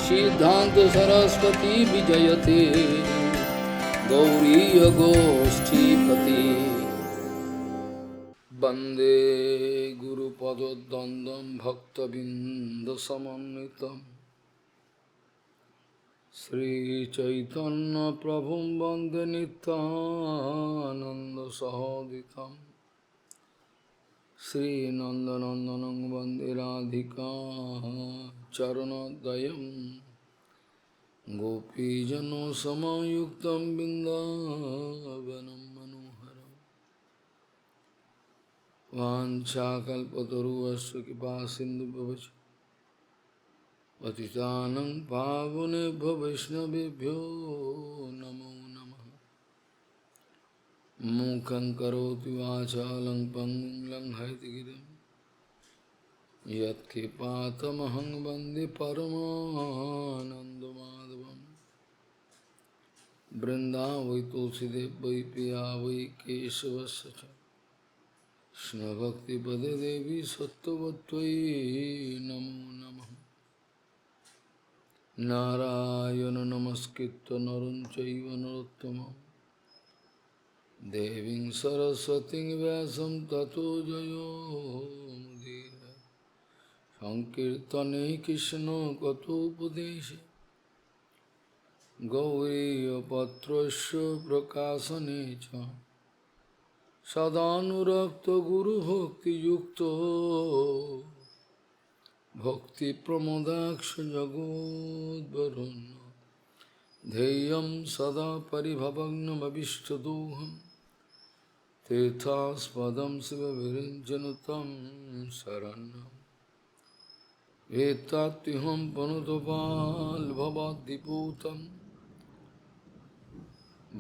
सिद्धांत सरस्वती विजयते गौरीय गोष्ठीपति वंदे गुरुपदद्वन्द्वं भक्तबिंदसमन्वितं श्रीचैतन्य प्रभुं वन्दे नित्यानन्दसहोदितं श्रीनन्दनन्दनं वन्दे राधिका चरणोदयं गोपीजनसमायुक्तं बिन्दावनं मनोहरं वाञ्छाकल्पतरुश्च कृपासिन्धुभ्यश्च पतितानं पावनेभ्यो वैष्णवेभ्यो नमो नमः। मूकं करोति वाचालं पङ्गुं लङ्घयतिगिरिं यत्कृपातमहं वन्दे परमानन्दमाधवं। वृन्दावै तुलसीदेव वै पिया वै केशवस्य च कृष्णभक्तिपदे देवी सत्त्ववत्त्वयि नमो नमः। नारायण नमस्कृत्य नरं चैव नरोत्तमं देवीं सरस्वतीं व्यासं ततो जयो मुदीरये। संकीर्तने कृष्ण कथोपदेशे गौरीयपत्रस्य प्रकाशने च सदानुरक्तो गुरुभक्तियुक्तो भक्तिप्रमोदाक्ष जगोद्वरुण्य ध्येयं सदा परिभवग्नमभिष्टदोहं तीर्थास्पदं शिवविरञ्जनुतं शरण्यम् एतात्युहं पनुतपाल्भवाद्दिपूतं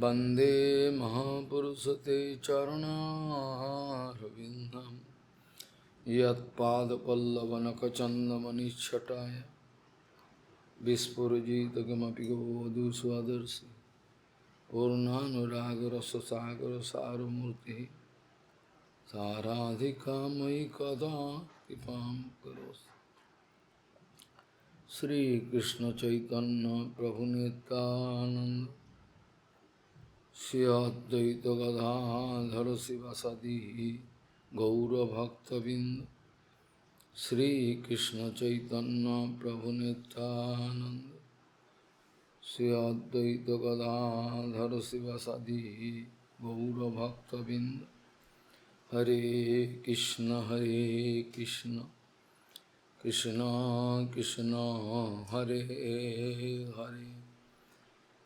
वन्दे महापुरुषते चरणारविन्दं यत्पादपल्लवनखचन्दमनिच्छटाय विस्फुरजितकिमपि गोवधूष्वदर्शि पूर्णानुरागरससागरसारमूर्तिः साराधिकामयि कदा कृपां करोतु। श्री कृष्ण चैतन्य प्रभु नित्यानंद श्री अद्वैत गदाधर शिवासादि गौरभक्तबिंद श्री कृष्ण चैतन्य प्रभु नित्यानंद श्री अद्वैत गदाधर शिवासादि गौरभक्तबिंद। हरे कृष्ण कृष्ण कृष्ण हरे हरे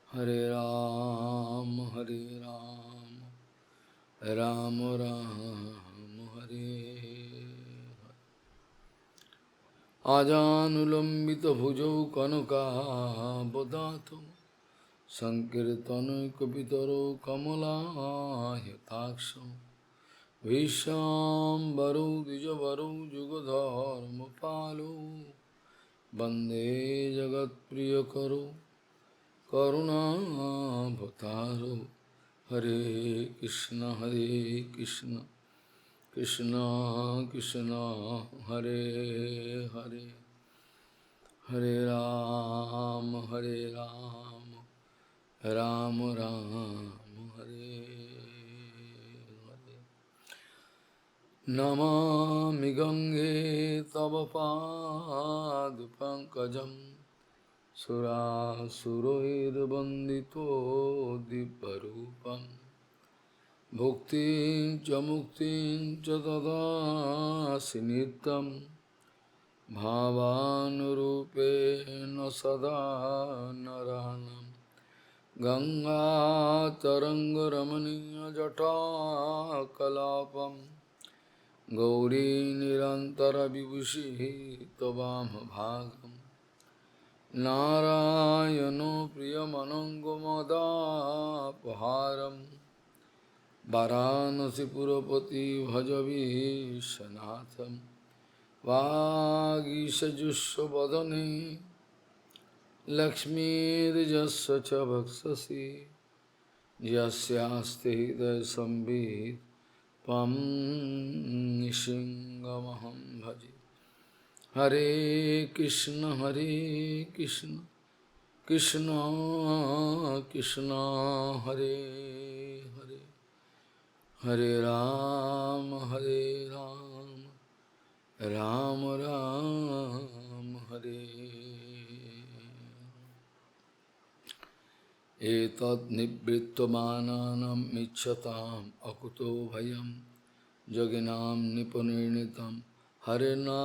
हरे राम राम राम हरे हरे। आजानुलंबित भुजौ कनकावदातं संकीर्तनैकपितरो कमलायताक्षं विश्वाम्बरो द्विजवरो जुगधर्मपालो वन्दे जगत्प्रियकरो करुणावतारो। हरे कृष्ण कृष्ण कृष्ण हरे हरे हरे राम राम राम हरे हरे। नमामि गंगे तव पादपङ्कजं सुरासुरैर्वन्दितो दिव्यरूपं भुक्तिं च मुक्तिं च ददासि नित्यं भावानुरूपेण सदा नराणां। गङ्गातरङ्गरमणीयजटाकलापं गौरी निरन्तरविभूषिः त्ववामभागम्। नारायणो प्रियमनङ्गमदापहारं वाराणसीपुरपति भजवीशनाथं। वागीशजुष्वदने लक्ष्मीर्यस्य च वक्षसि यस्यास्ति हृदयसंवित् त्वं निशिङ्गमहं भजे। हरे कृष्ण कृष्ण कृष्ण हरे हरे, हरे राम राम राम हरे। एतद् निवृत्तमानानां मिच्छताम् अकुतो भयं योगिनां निपुनिर्णितं हरेर्नामानुकीर्तनम्।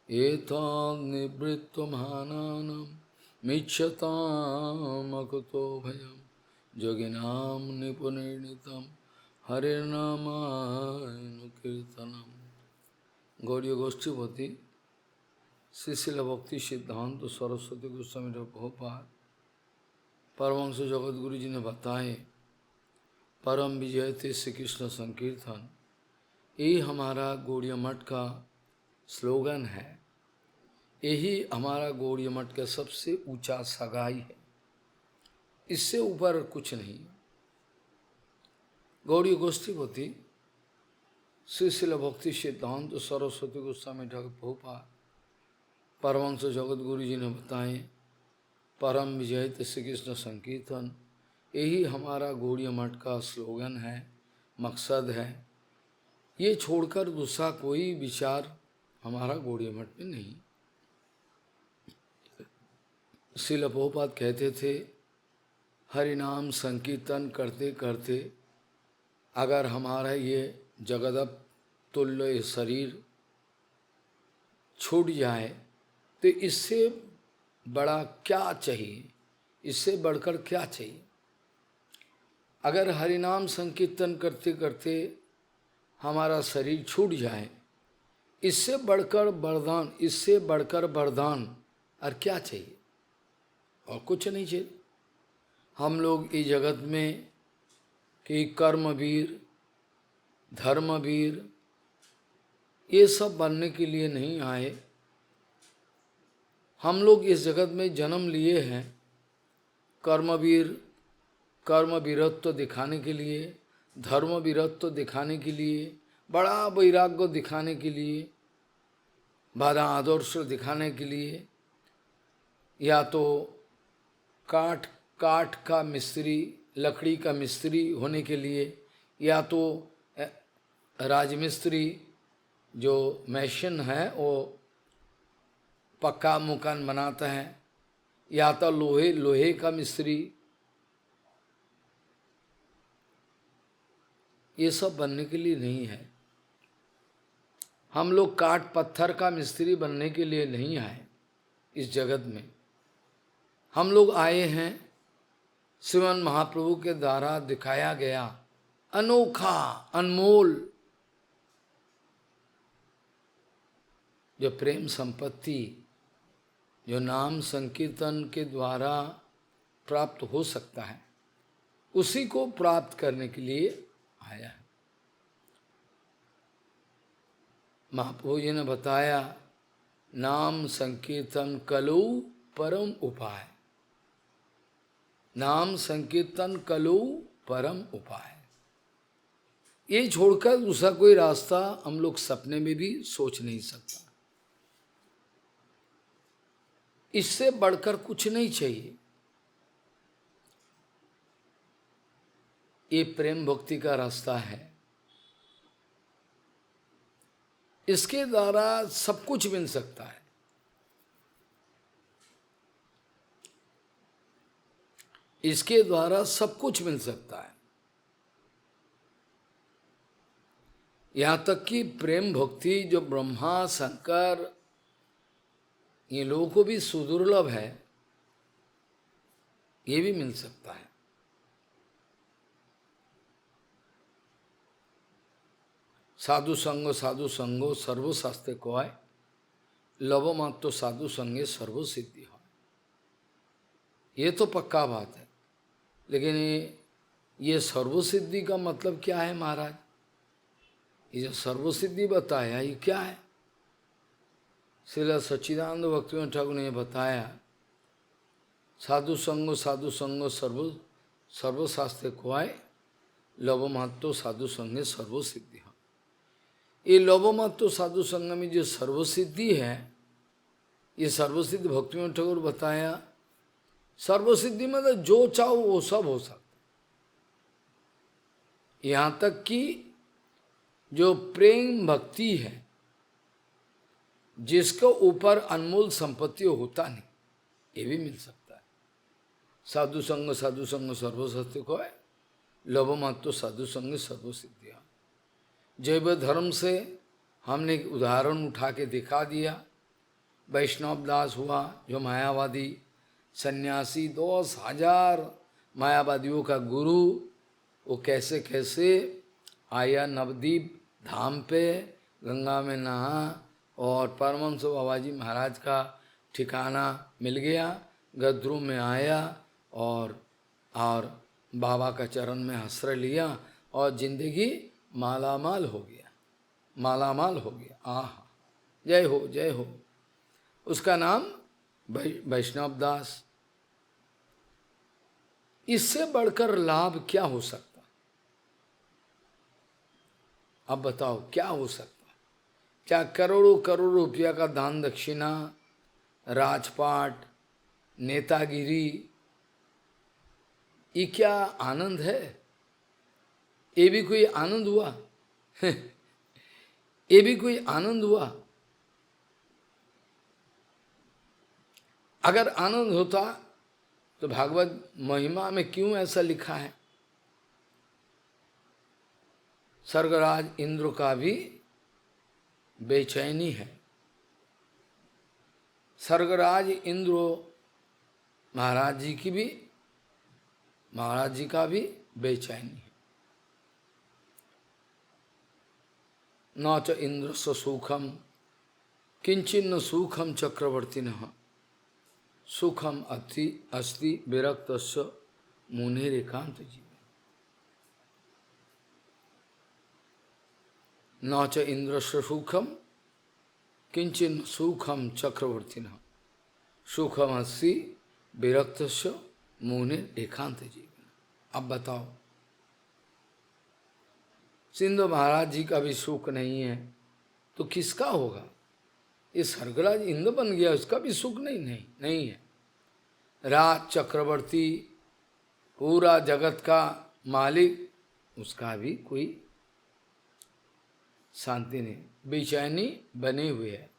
एतद् निवृत्तमानानां मिच्छताम् अकुतो भयं योगिनां निपुनिर्णितं हरेर्नामानुकीर्तनम्। गौड़ीय गोष्ठीपति श्री शिल भक्ति सिद्धांत सरस्वती गोस्वामी प्रभुपाद परमहंस जगतगुरु जी ने बताए, परम विजय थे श्री कृष्ण संकीर्तन, यही हमारा गौड़ीय मठ का स्लोगन है। यही हमारा गौड़ीय मठ का सबसे ऊंचा सगाई है, इससे ऊपर कुछ नहीं। गौड़ीय गोष्ठीपति श्री शिल भक्ति सिद्धांत सरस्वती गोस्वामी प्रभुपाद परमहंस जगतगुरु जी ने बताए, परम विजय श्री कृष्ण संकीर्तन, यही हमारा गौड़ीय मठ का स्लोगन है, मकसद है। ये छोड़कर दूसरा कोई विचार हमारा गौड़ीय मठ में नहीं। श्रील प्रभुपाद कहते थे, हरि नाम संकीर्तन करते करते अगर हमारा ये जगदप तुल्य शरीर छूट जाए तो इससे बड़ा क्या चाहिए, इससे बढ़कर क्या चाहिए। अगर हरिनाम संकीर्तन करते करते हमारा शरीर छूट जाए, इससे बढ़कर वरदान, इससे बढ़कर वरदान और क्या चाहिए, और कुछ नहीं चाहिए। हम लोग इस जगत में कि कर्मवीर, धर्मवीर, ये सब बनने के लिए नहीं आए। हम लोग इस जगत में जन्म लिए हैं कर्मवीर, कर्म वीरत्व दिखाने के लिए, धर्म वीरत्व दिखाने के लिए, बड़ा वैराग्य दिखाने के लिए, बड़ा आदर्श दिखाने के लिए, या तो काठ का मिस्त्री, लकड़ी का मिस्त्री होने के लिए, या तो राजमिस्त्री जो मैशन है वो पक्का मकान बनाता है, या तो लोहे का मिस्त्री, ये सब बनने के लिए नहीं है। हम लोग काठ पत्थर का मिस्त्री बनने के लिए नहीं आए इस जगत में। हम लोग आए हैं श्रीमन महाप्रभु के द्वारा दिखाया गया अनोखा, अनमोल जो प्रेम संपत्ति, जो नाम संकीर्तन के द्वारा प्राप्त हो सकता है, उसी को प्राप्त करने के लिए आया है। महाप्रभु जी ने बताया, नाम संकीर्तन कलौ परम उपाय, नाम संकीर्तन कलौ परम उपाय। ये छोड़कर दूसरा कोई रास्ता हम लोग सपने में भी सोच नहीं सकता। इससे बढ़कर कुछ नहीं चाहिए। ये प्रेम भक्ति का रास्ता है, इसके द्वारा सब कुछ मिल सकता है। इसके द्वारा सब कुछ मिल सकता है। यहाँ तक कि प्रेम भक्ति जो ब्रह्मा शंकर ये लोगों को भी सुदुर्लभ है, ये भी मिल सकता है। साधु संगो सर्वशास्त्र कॉय, लव मात्र साधु संगे सर्व सिद्धि हो। ये तो पक्का बात है, लेकिन ये सर्वसिद्धि का मतलब क्या है महाराज? ये जो सर्वसिद्धि बताया ये क्या है? श्रील सच्चिदानंद भक्तिवेदांत ठाकुर ने बताया, साधु संगो सर्वशास्त्र कोय, लव मात्रो साधु संगे सर्व सिद्धि। ये लोभमत्व साधु संग में जो सर्वसिद्धि है, ये सर्वसिद्धि भक्तिविनोद ठाकुर बताया, सर्वसिद्धि मतलब जो चाहो वो सब हो सकता। यहाँ तक कि जो प्रेम भक्ति है, जिसको ऊपर अनमोल संपत्ति होता नहीं, ये भी मिल सकता है। साधु संग सर्वसत्य को है, लोभमत्व साधु संग सर्वसिद्धियां। जैव धर्म से हमने एक उदाहरण उठा के दिखा दिया। वैष्णव दास हुआ जो मायावादी सन्यासी, 10,000 मायावादियों का गुरु, वो कैसे कैसे आया नवद्वीप धाम पे, गंगा में नहा और परमहंस बाबा जी महाराज का ठिकाना मिल गया, गद्रू में आया और बाबा का चरण में आश्रय लिया और जिंदगी मालामाल हो गया, मालामाल हो गया। आह, जय हो जय हो। उसका नाम वैष्णव दास। इससे बढ़कर लाभ क्या हो सकता? अब बताओ क्या हो सकता? क्या करोड़ों करोड़ रुपया का दान दक्षिणा, राजपाट, नेतागिरी, ये क्या आनंद है? ये भी कोई आनंद हुआ? ये भी कोई आनंद हुआ? अगर आनंद होता तो भागवत महिमा में क्यों ऐसा लिखा है? स्वर्गराज इंद्र का भी बेचैनी है। स्वर्गराज इंद्र महाराज जी का भी बेचैनी है। न च इंद्र सुखम किंचिन्न सुखम चक्रवर्ती न सुखम अस्ति विरक्त मुनेर एकांत जीवन। न च इंद्र सुखम किंचिन्न सुखम चक्रवर्ती न सुखम अस्ति विरक्त मुनेर एकांत जीवन। अब बताओ, सिंधु महाराज जी का भी सुख नहीं है तो किसका होगा? ये स्वर्गराज इंद्र बन गया, उसका भी सुख नहीं है। राज चक्रवर्ती, पूरा जगत का मालिक, उसका भी कोई शांति नहीं, बेचैनी बने हुए है।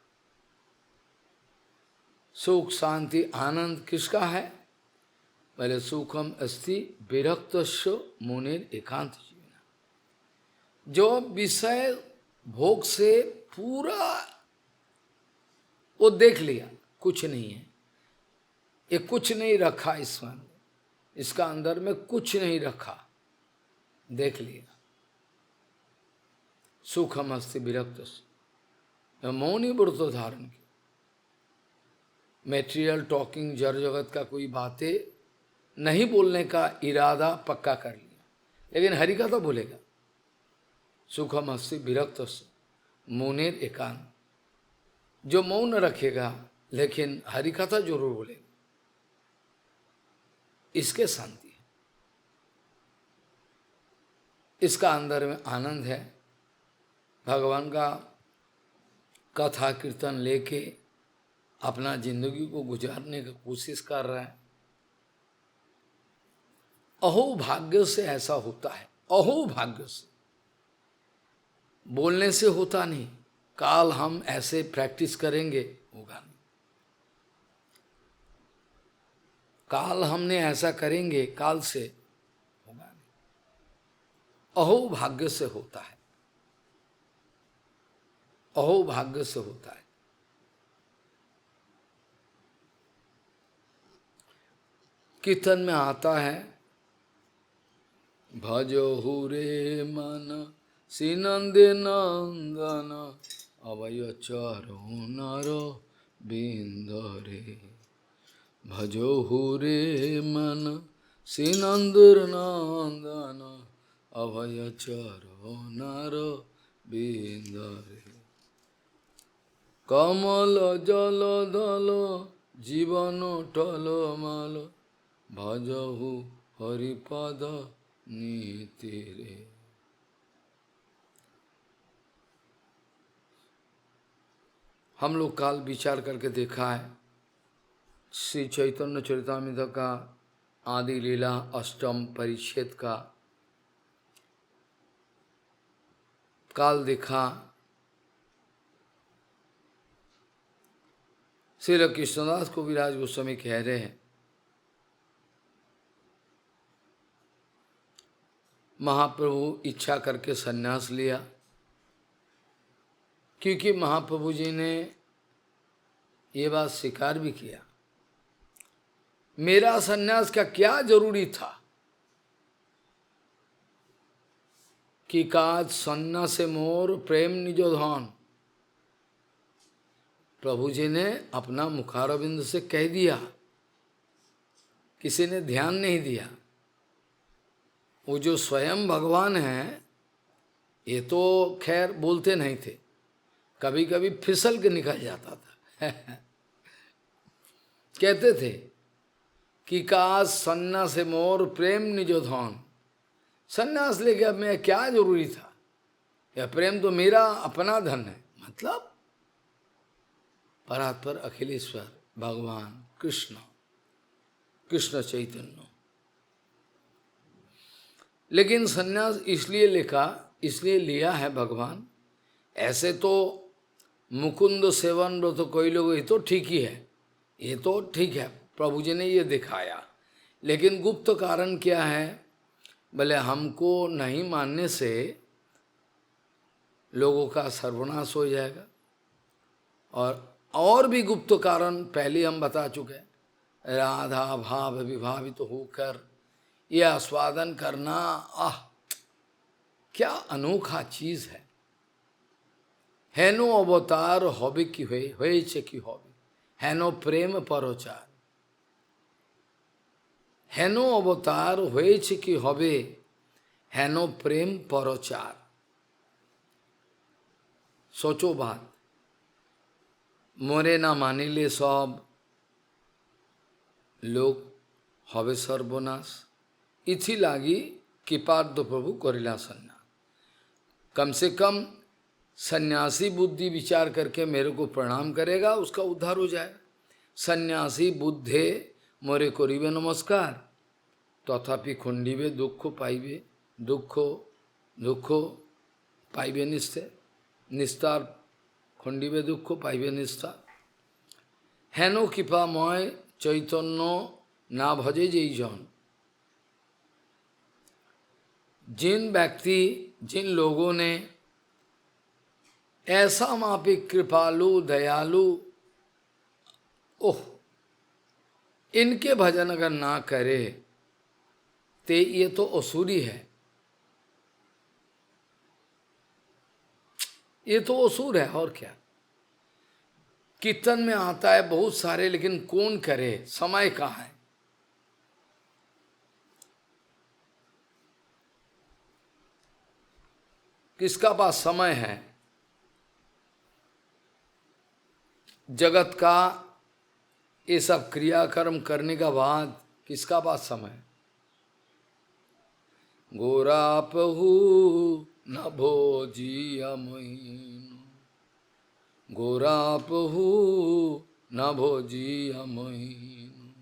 सुख शांति आनंद किसका है? पहले सुखम अस्ति विरक्तस्य मुनेर एकांत जीवन। जो विषय भोग से पूरा वो देख लिया, कुछ नहीं है, ये कुछ नहीं रखा इसमें, इसका अंदर में कुछ नहीं रखा, देख लिया। सुखम अस्ति विरक्त, मौनी व्रत धारण की, मेटेरियल टॉकिंग जड़ जगत का कोई बातें नहीं बोलने का इरादा पक्का कर लिया, लेकिन हरि का तो बोलेगा। सुखम अस्ति विरक्त मुनेर एकांत, जो मौन रखेगा लेकिन हरि कथा जरूर बोलेगा, इसके शांति है, इसका अंदर में आनंद है। भगवान का कथा कीर्तन लेके अपना जिंदगी को गुजारने की कोशिश कर रहा है। अहो भाग्य से ऐसा होता है, अहो भाग्य से, बोलने से होता नहीं। काल हम ऐसे प्रैक्टिस करेंगे, होगा नहीं। काल हमने ऐसा करेंगे, काल से होगा नहीं। अहो भाग्य से होता है, अहो भाग्य से होता है। कीर्तन में आता है, भजहु रे मन श्रीनंदे नंदन अभय चरण बिंदरे। भजहु रे मन श्रीनंदर नंदन अभय चरण बिंदरे। कमल जल दल जीवन टलमल भजहु हरिपद नीति रे। हम लोग काल विचार करके देखा है, श्री चैतन्य चरितामृत का आदि लीला अष्टम परिच्छेद का काल देखा। श्री कृष्णदास को विराज गोस्वामी कह रहे हैं, महाप्रभु इच्छा करके संन्यास लिया, क्योंकि महाप्रभु जी ने ये बात स्वीकार भी किया, मेरा संन्यास का क्या जरूरी था, कि काज सन्यास मोर प्रेम निजो धन। प्रभु जी ने अपना मुखारविंद से कह दिया, किसी ने ध्यान नहीं दिया। वो जो स्वयं भगवान है, ये तो खैर बोलते नहीं थे, कभी कभी फिसल के निकल जाता था कहते थे कि काश सन्यास मोर प्रेम निजो धन। सन्यास लेके अब मैं क्या जरूरी था, यह प्रेम तो मेरा अपना धन है। मतलब परात्पर अखिलेश्वर भगवान कृष्ण, कृष्ण चैतन्य। लेकिन सन्यास इसलिए लिया है भगवान। ऐसे तो मुकुंद सेवन व्रत कोई लोग, ये तो ठीक ही है, ये तो ठीक है, प्रभु जी ने ये दिखाया। लेकिन गुप्त कारण क्या है, भले हमको नहीं मानने से लोगों का सर्वनाश हो जाएगा। और भी गुप्त कारण पहले हम बता चुके हैं। राधा भाव विभावित होकर यह आस्वादन करना, क्या अनोखा चीज है। हेनो अवतार होबे की होएছে কি হবে, हेनो प्रेम परोचार। हेनो अवतार होएছে কি হবে, हेनो प्रेम परोचार। सोचो बात, मोरे ना मानिले सब लोग हवे सर्वनाश। इथी लागी कृपार्थ प्रभु करिला सन्यास। कम से कम सन्यासी बुद्धि विचार करके मेरे को प्रणाम करेगा, उसका उद्धार हो जाए। सन्यासी बुद्धे मोरे करिबे नमस्कार, तथापि खंडिबे दुख पाइबे, दुख पाइबे निस्तार, खंडिबे दुख पाइबे निस्तार। हेनो कृपामय चैतन्य ना भजे जेई जन। जिन लोगों ने ऐसा मापी कृपालु दयालु, इनके भजन अगर ना करे ते ये तो असुरी है, ये तो असुर है। और क्या, कीर्तन में आता है बहुत सारे, लेकिन कौन करे, समय कहाँ है। किसका पास समय है। जगत का ये सब क्रियाकर्म करने का बाद किसका पास समय। गोरापहु न भोजिया मोहिन, गोरापहु न भोजिया मोहिन।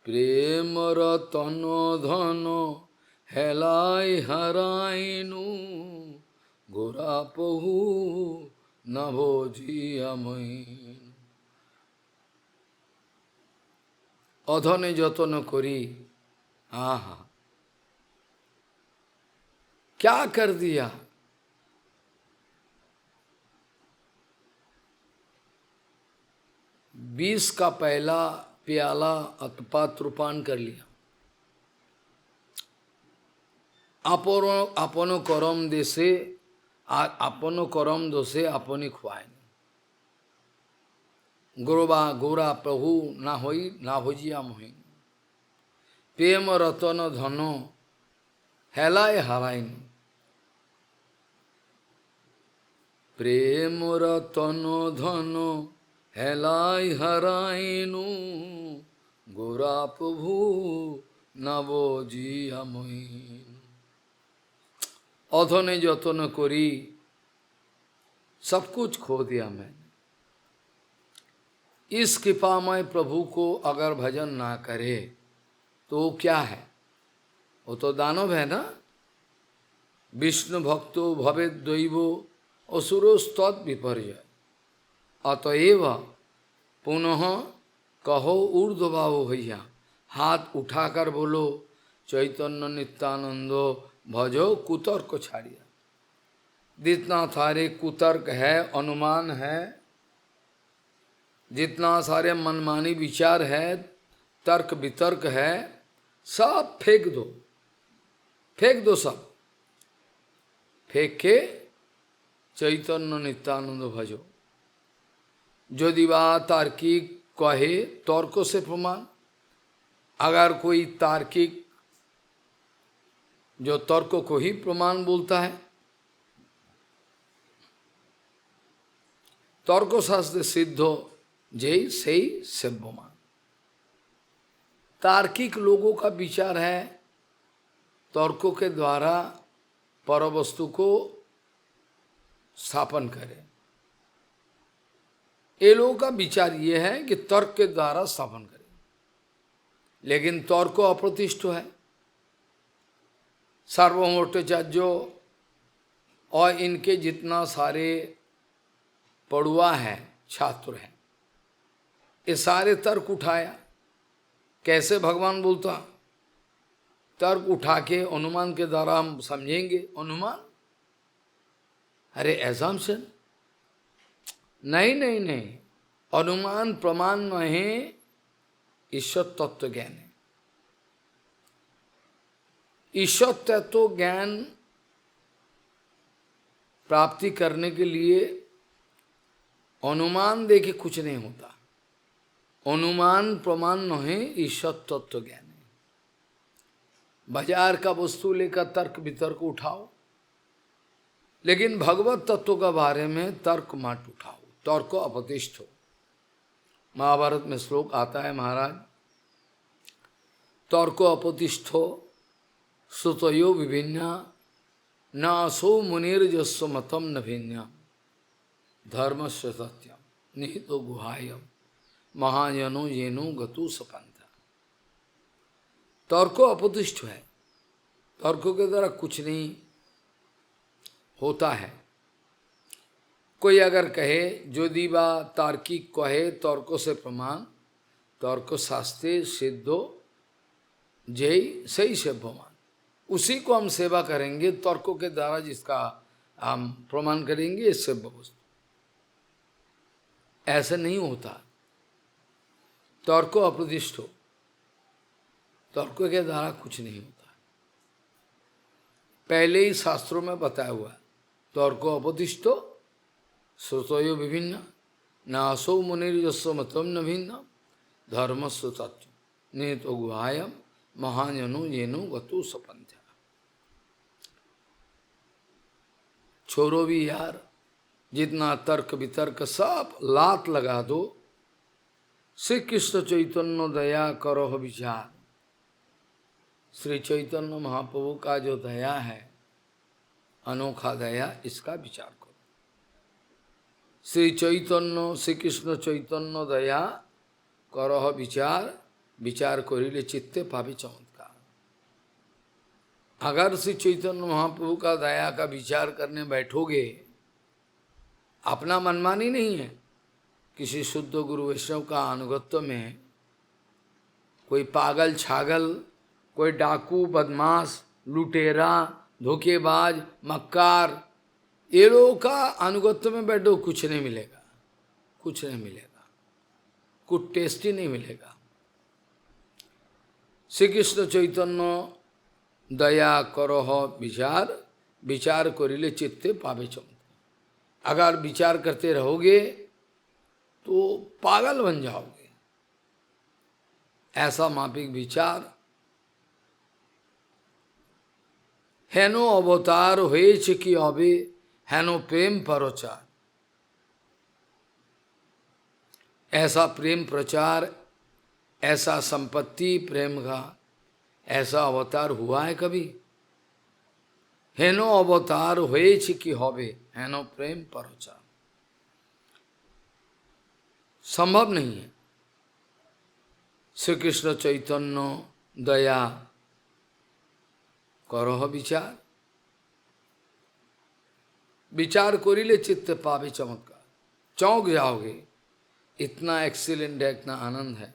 प्रेम रतन धन हेलाई हराइनु, गोरापहु न भोजिया मोहिन। अधने जतन करी, क्या कर दिया। बीस का पहला प्याला पात्र पान कर लिया। अपनो करम देसे अपनो करम दोषे अपनी खुआए। गोरा प्रभु ना होई ना होजिया मोहिन। प्रेम रतन धनो हेलाए हराइन। प्रेम रतन धनो हेलाई हराइनु, गोरा प्रभु नवोजिया मोहिन। अधने जतन करी, सब कुछ खो दिया मैंने। इस कृपामय प्रभु को अगर भजन ना करे तो वो क्या है? वो तो दानव है ना। विष्णु भक्तो भवेद दैवो असुरोस्तद विपर्य अतएव पुनः कहो ऊर्ध्वभाव भैया। हाथ उठाकर बोलो चैतन्य नित्यानंदो भजो कुतर्क छाड़िया। जितना सारे कुतर्क है, अनुमान है, जितना सारे मनमानी विचार है, तर्क वितर्क है, सब फेंक दो, फेंक दो सब। फेंक के चैतन्य नित्यानंद भजो। यदि वह तार्किक कहे तर्क से प्रमाण, अगर कोई तार्किक जो तर्क को ही प्रमाण बोलता है, तर्क शास्त्र सिद्ध हो जय सही सेव्यमान। तार्किक लोगों का विचार है तर्कों के द्वारा पर वस्तु को स्थापन करें। ये लोगों का विचार ये है कि तर्क के द्वारा स्थापन करें, लेकिन तर्क अप्रतिष्ठ है। सार्वभौमाचार्य और इनके जितना सारे पढ़ुआ है, छात्र हैं, ये सारे तर्क उठाया। कैसे भगवान बोलता? तर्क उठा के अनुमान के द्वारा हम समझेंगे। अनुमान, अरे एजम्पशन, नहीं नहीं नहीं, अनुमान प्रमाण नहीं, ईश्वर तत्व ज्ञान है। ईश्वर तत्व ज्ञान प्राप्ति करने के लिए अनुमान देके कुछ नहीं होता। अनुमान प्रमाण नहीं, ईश्वर तत्व ज्ञान है। बाजार का वस्तु लेकर तर्क वितर्क उठाओ, लेकिन भगवत तत्व के बारे में तर्क मत उठाओ, तर्क अपतिष्ठ हो। महाभारत में श्लोक आता है, महाराज तर्क अपतिष्ठ हो सुतयो विभिन्ना न असो मुनिर्जस्व मतम न भिन्नम धर्मस्य सत्यम निहितो गुहायम महाजनो येनो गतु सपंथ। तर्क अपतिष्ठ है, तर्कों के द्वारा कुछ नहीं होता है। कोई अगर कहे यदि वा तार्किक कहे तर्क से प्रमाण, तर्क शास्त्रे सिद्धो जय सही सेव्यमान, उसी को हम सेवा करेंगे। तर्कों के द्वारा जिसका हम प्रमाण करेंगे ये सेव्य वस्तु। ऐसा नहीं होता। तर्क अप्रतिष्ठ हो, तर्कों के द्वारा कुछ नहीं होता। पहले ही शास्त्रों में बताया हुआ है, तर्क अपतिष्ठो श्रुतयो विभिन्न नासो मुनिर्जस्व मतम न भिन्न धर्मस्व तत्व निहितो गुहायम महाजनो येनो गतो सपंथ। छोड़ो भी यार, जितना तर्क वितर्क सब लात लगा दो। श्री कृष्ण चैतन्य दया करो विचार। श्री चैतन्य महाप्रभु का जो दया है, अनोखा दया, इसका विचार करो। श्री चैतन्य, श्री कृष्ण चैतन्य दया करो विचार, विचार करिले चित्ते पावे चमत्कार। अगर श्री चैतन्य महाप्रभु का दया का विचार करने बैठोगे, अपना मनमानी नहीं है, किसी शुद्ध गुरु वैष्णव का अनुगत्य में कोई पागल छागल, कोई डाकू बदमाश लुटेरा धोखेबाज मक्कार, ये लोगों का अनुगत्य में बैठो, कुछ नहीं मिलेगा, कुछ नहीं मिलेगा, कुछ टेस्टी नहीं मिलेगा। श्री कृष्ण चैतन्य दया करो विचार, विचार करिले चित्ते पावे चमत्कार। अगर विचार करते रहोगे तो पागल बन जाओगे। ऐसा मापिक विचार हेनो अवतार होएছে কি হবে हेनो प्रेम प्रचार। ऐसा प्रेम प्रचार, ऐसा संपत्ति प्रेम का ऐसा अवतार हुआ है कभी? हेनो अवतार होएছে কি হবে हेनो प्रेम प्रचार। संभव नहीं है। श्री कृष्ण चैतन्य दया करह विचार, विचार करिले चित्त पावे चमत्कार, चौंक जाओगे, इतना एक्सीलेंट है, इतना आनंद है।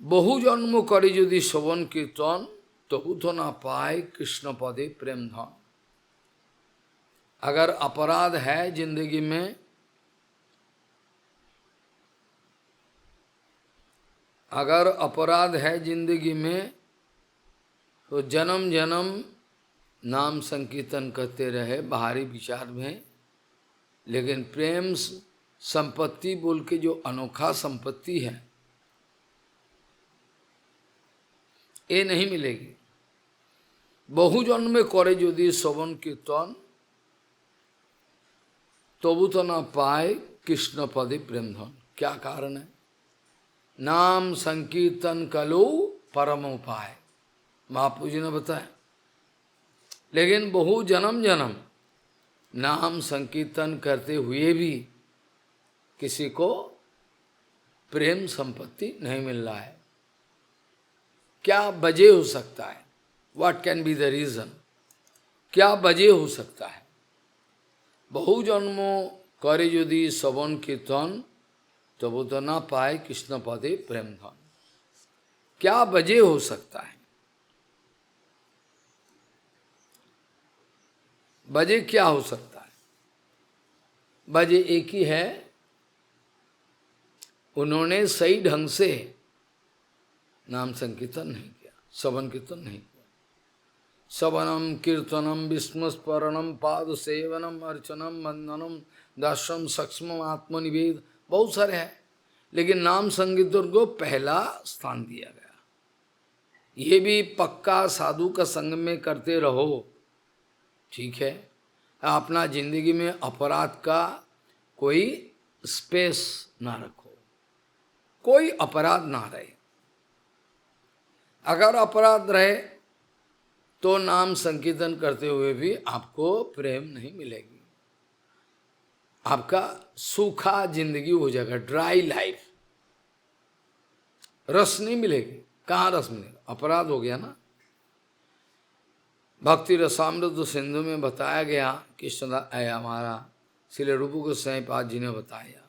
बहु जन्म करे यदि श्रवण कीर्तन तबु तो ना पाए कृष्ण पदे प्रेम धन। अगर अपराध है जिंदगी में, अगर अपराध है जिंदगी में, तो जन्म जन्म नाम संकीर्तन करते रहे बाहरी विचार में, लेकिन प्रेम संपत्ति बोल के जो अनोखा संपत्ति है, ये नहीं मिलेगी। बहु जन्म में करे यदि श्रवण कीर्तन तबु तो न पाए कृष्ण पदे प्रेम धन। क्या कारण है? नाम संकीर्तन कलो परम उपाय, महाप्रभु जी ने बताया। लेकिन बहु जन्म जन्म नाम संकीर्तन करते हुए भी किसी को प्रेम संपत्ति नहीं मिल रहा है। क्या वजह हो सकता है? What can be the reason? क्या वजह हो सकता है? बहु जन्मों करे यदि श्रवण कीर्तन तब तो ना पाए कृष्ण पदे प्रेम धन। क्या वजह हो सकता है? वजह क्या हो सकता है? वजह एक ही है, उन्होंने सही ढंग से नाम संकीर्तन नहीं किया, श्रवण कीर्तन नहीं किया। श्रवणम कीर्तनम विस्मस्मरणम पाद सेवनम अर्चनम वंदनम दर्शनम सक्षम आत्मनिवेद, बहुत सारे हैं, लेकिन नाम संकीर्तन को पहला स्थान दिया गया। ये भी पक्का साधु का संग में करते रहो, ठीक है। अपना जिंदगी में अपराध का कोई स्पेस ना रखो, कोई अपराध ना रहे। अगर अपराध रहे तो नाम संकीर्तन करते हुए भी आपको प्रेम नहीं मिलेगी, आपका सूखा जिंदगी हो जाएगा, ड्राई लाइफ, रस नहीं मिलेगी। कहाँ रस मिलेगा? अपराध हो गया ना। भक्ति रसामृत सिंधु में बताया गया, कृष्ण हमारा श्री रूप गोस्वामी पाद जी ने बताया,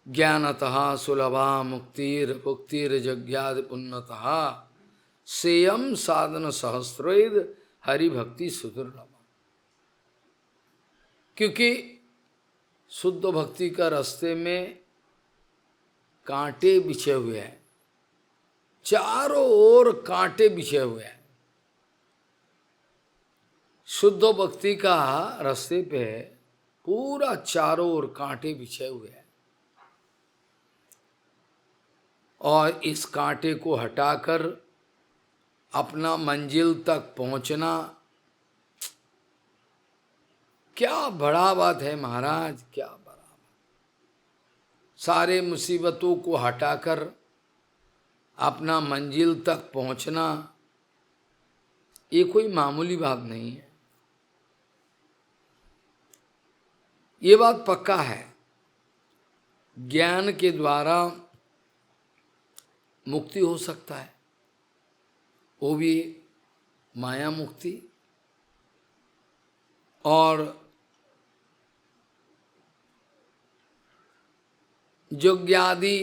ज्ञानतः सुलभा मुक्तिर भुक्तिर जज्ञाद पुण्यतः सेयम साधन सहस्रोद हरि भक्ति सुदुर्लभ। क्योंकि शुद्ध भक्ति का रास्ते में कांटे बिछे हुए हैं, चारों ओर कांटे बिछे हुए हैं। शुद्ध भक्ति का रास्ते पे पूरा चारों ओर कांटे बिछे हुए हैं, और इस कांटे को हटाकर अपना मंजिल तक पहुंचना क्या बड़ा बात है महाराज, क्या बड़ा बात। सारे मुसीबतों को हटाकर अपना मंजिल तक पहुंचना, ये कोई मामूली बात नहीं है। ये बात पक्का है, ज्ञान के द्वारा मुक्ति हो सकता है, वो भी माया मुक्ति। और यज्ञादि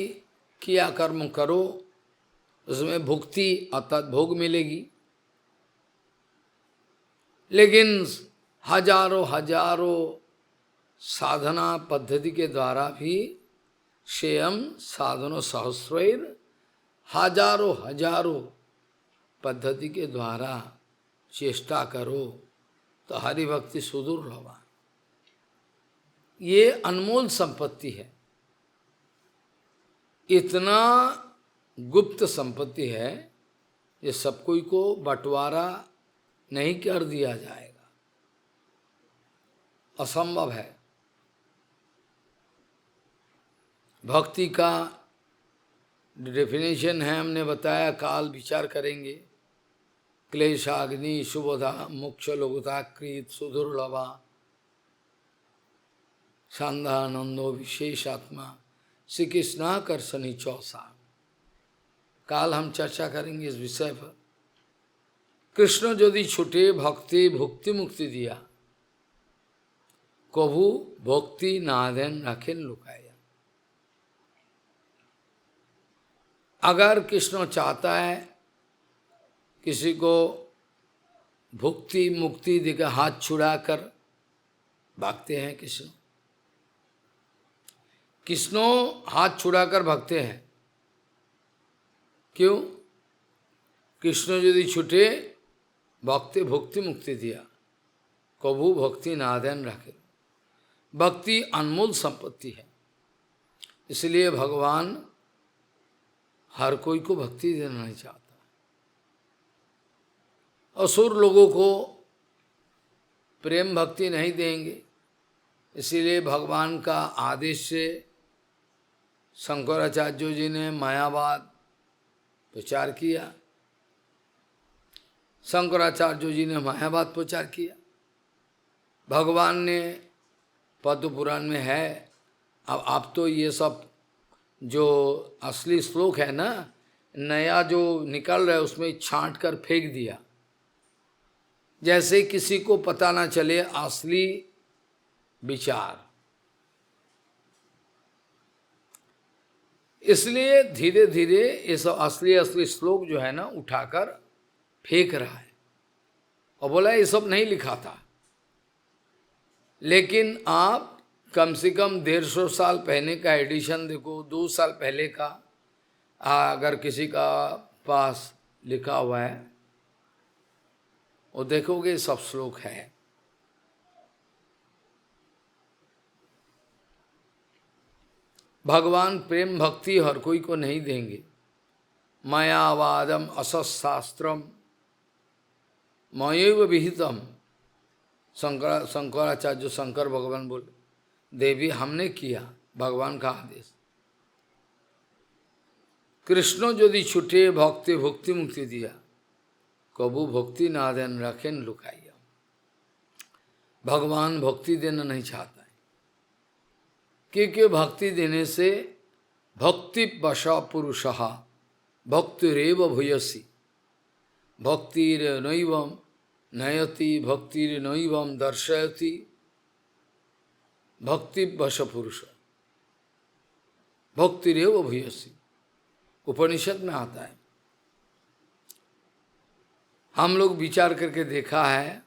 किया कर्म करो, उसमें भुक्ति अर्थात भोग मिलेगी। लेकिन हजारों हजारों साधना पद्धति के द्वारा भी शेयम साधनो सहस्रोर, हजारों हजारों पद्धति के द्वारा चेष्टा करो तो हरि भक्ति सुदुर्लभ। ये अनमोल संपत्ति है, इतना गुप्त संपत्ति है, ये सब कोई को बंटवारा नहीं कर दिया जाएगा, असंभव है। भक्ति का डेफिनेशन है, हमने बताया, काल विचार करेंगे। क्लेशाग्नि शुभोधा मोक्ष लोगुता कृत सुदुर्लभा। सांधानंदो विशेष आत्मा श्री कृष्णाकर्षणी चौसा। काल हम चर्चा करेंगे इस विषय पर। कृष्ण यदि छूटे भक्ति भुक्ति मुक्ति दिया, कभू भक्ति नादेन रखें लुकाया। अगर कृष्ण चाहता है किसी को भुक्ति मुक्ति देकर हाथ छुड़ाकर भागते हैं कृष्ण। कृष्ण हाथ छुड़ाकर भागते हैं। क्यों? कृष्ण यदि छूटे भक्ति भुक्ति मुक्ति दिया, कभू भक्ति नादेन रखे। भक्ति अनमोल संपत्ति है, इसलिए भगवान हर कोई को भक्ति देना नहीं चाहता। असुर लोगों को प्रेम भक्ति नहीं देंगे, इसीलिए भगवान का आदेश से शंकराचार्य जी ने मायावाद प्रचार किया। शंकराचार्य जी ने मायावाद प्रचार किया। भगवान ने पद्म पुराण में है। अब आप तो ये सब जो असली श्लोक है ना, नया जो निकल रहा है उसमें छांट कर फेंक दिया, जैसे किसी को पता ना चले असली विचार। इसलिए धीरे धीरे ये सब असली असली श्लोक जो है ना उठाकर फेंक रहा है और बोला ये सब नहीं लिखा था। लेकिन आप कम से कम 150 साल पहले का एडिशन देखो, 2 साल पहले का अगर किसी का पास लिखा हुआ है वो देखोगे सब श्लोक है। भगवान प्रेम भक्ति हर कोई को नहीं देंगे। मायावादम असशास्त्रम मयैव विहितम। शंकराचार्य शंकर भगवान बोले, देवी हमने किया, भगवान का आदेश। कृष्ण यदि छूटे भक्ति भक्ति मुक्ति दिया, कबू भक्ति नादेन रखें लुकाइया। भगवान भक्ति देना नहीं चाहता है, क्योंकि भक्ति देने से भक्ति वशा पुरुष भक्तिरेव भूयसी भक्तिरनैवं नयति भक्तिरनैवं दर्शयति भक्ति वश पुरुष भक्तिरेव भूयसी। उपनिषद में आता है। हम लोग विचार करके देखा है,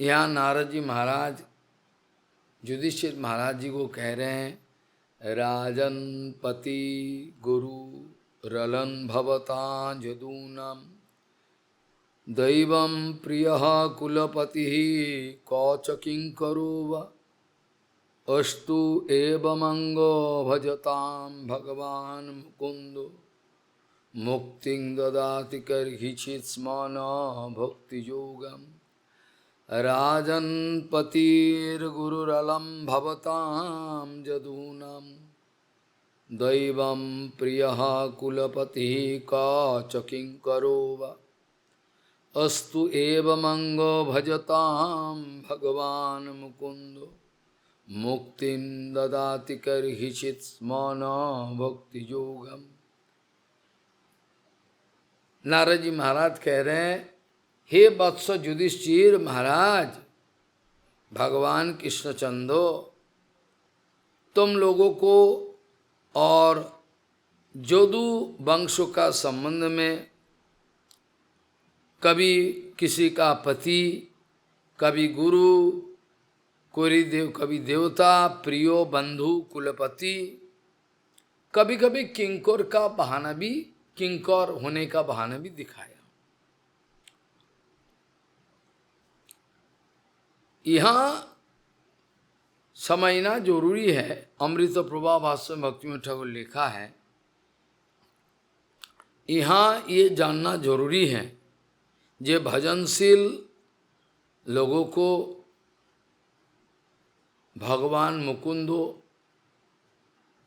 यहाँ नारद जी महाराज युधिष्ठिर महाराज जी को कह रहे हैं, राजन पति गुरु रलन भवता यदूनाम दैवं प्रियः कुलपति कौच किंकरो वा अस्तु एवमंगो भजताम भगवान मुकुंदो मुक्तिं ददाति कर्हिचित् स्मन भक्ति योगम राजन पतिर्गुरुरलं भवतां यदूनां दैवं प्रियः कुलपतिः काच किंकरो वा अस्तु एवमंगो भजतां भगवान मुकुंदो मुक्तिं ददाति कर्हिचित् स्मन भक्ति योगम। नारद जी महाराज कह रहे हैं, हे वत्स युधिष्ठिर महाराज, भगवान कृष्णचंदो, तुम लोगों को और जोदु वंश का संबंध में कभी किसी का पति, कभी गुरु, कभी देवता, प्रियो, बंधु, कुलपति, कभी कभी किंकर का बहाना भी, किंकर होने का बहाना भी दिखाया। यहाँ समझना जरूरी है। अमृत प्रभा भाष्य में भक्तिविनोद ठाकुर लिखा है, यहाँ ये जानना जरूरी है, जे भजनशील लोगों को भगवान मुकुंदो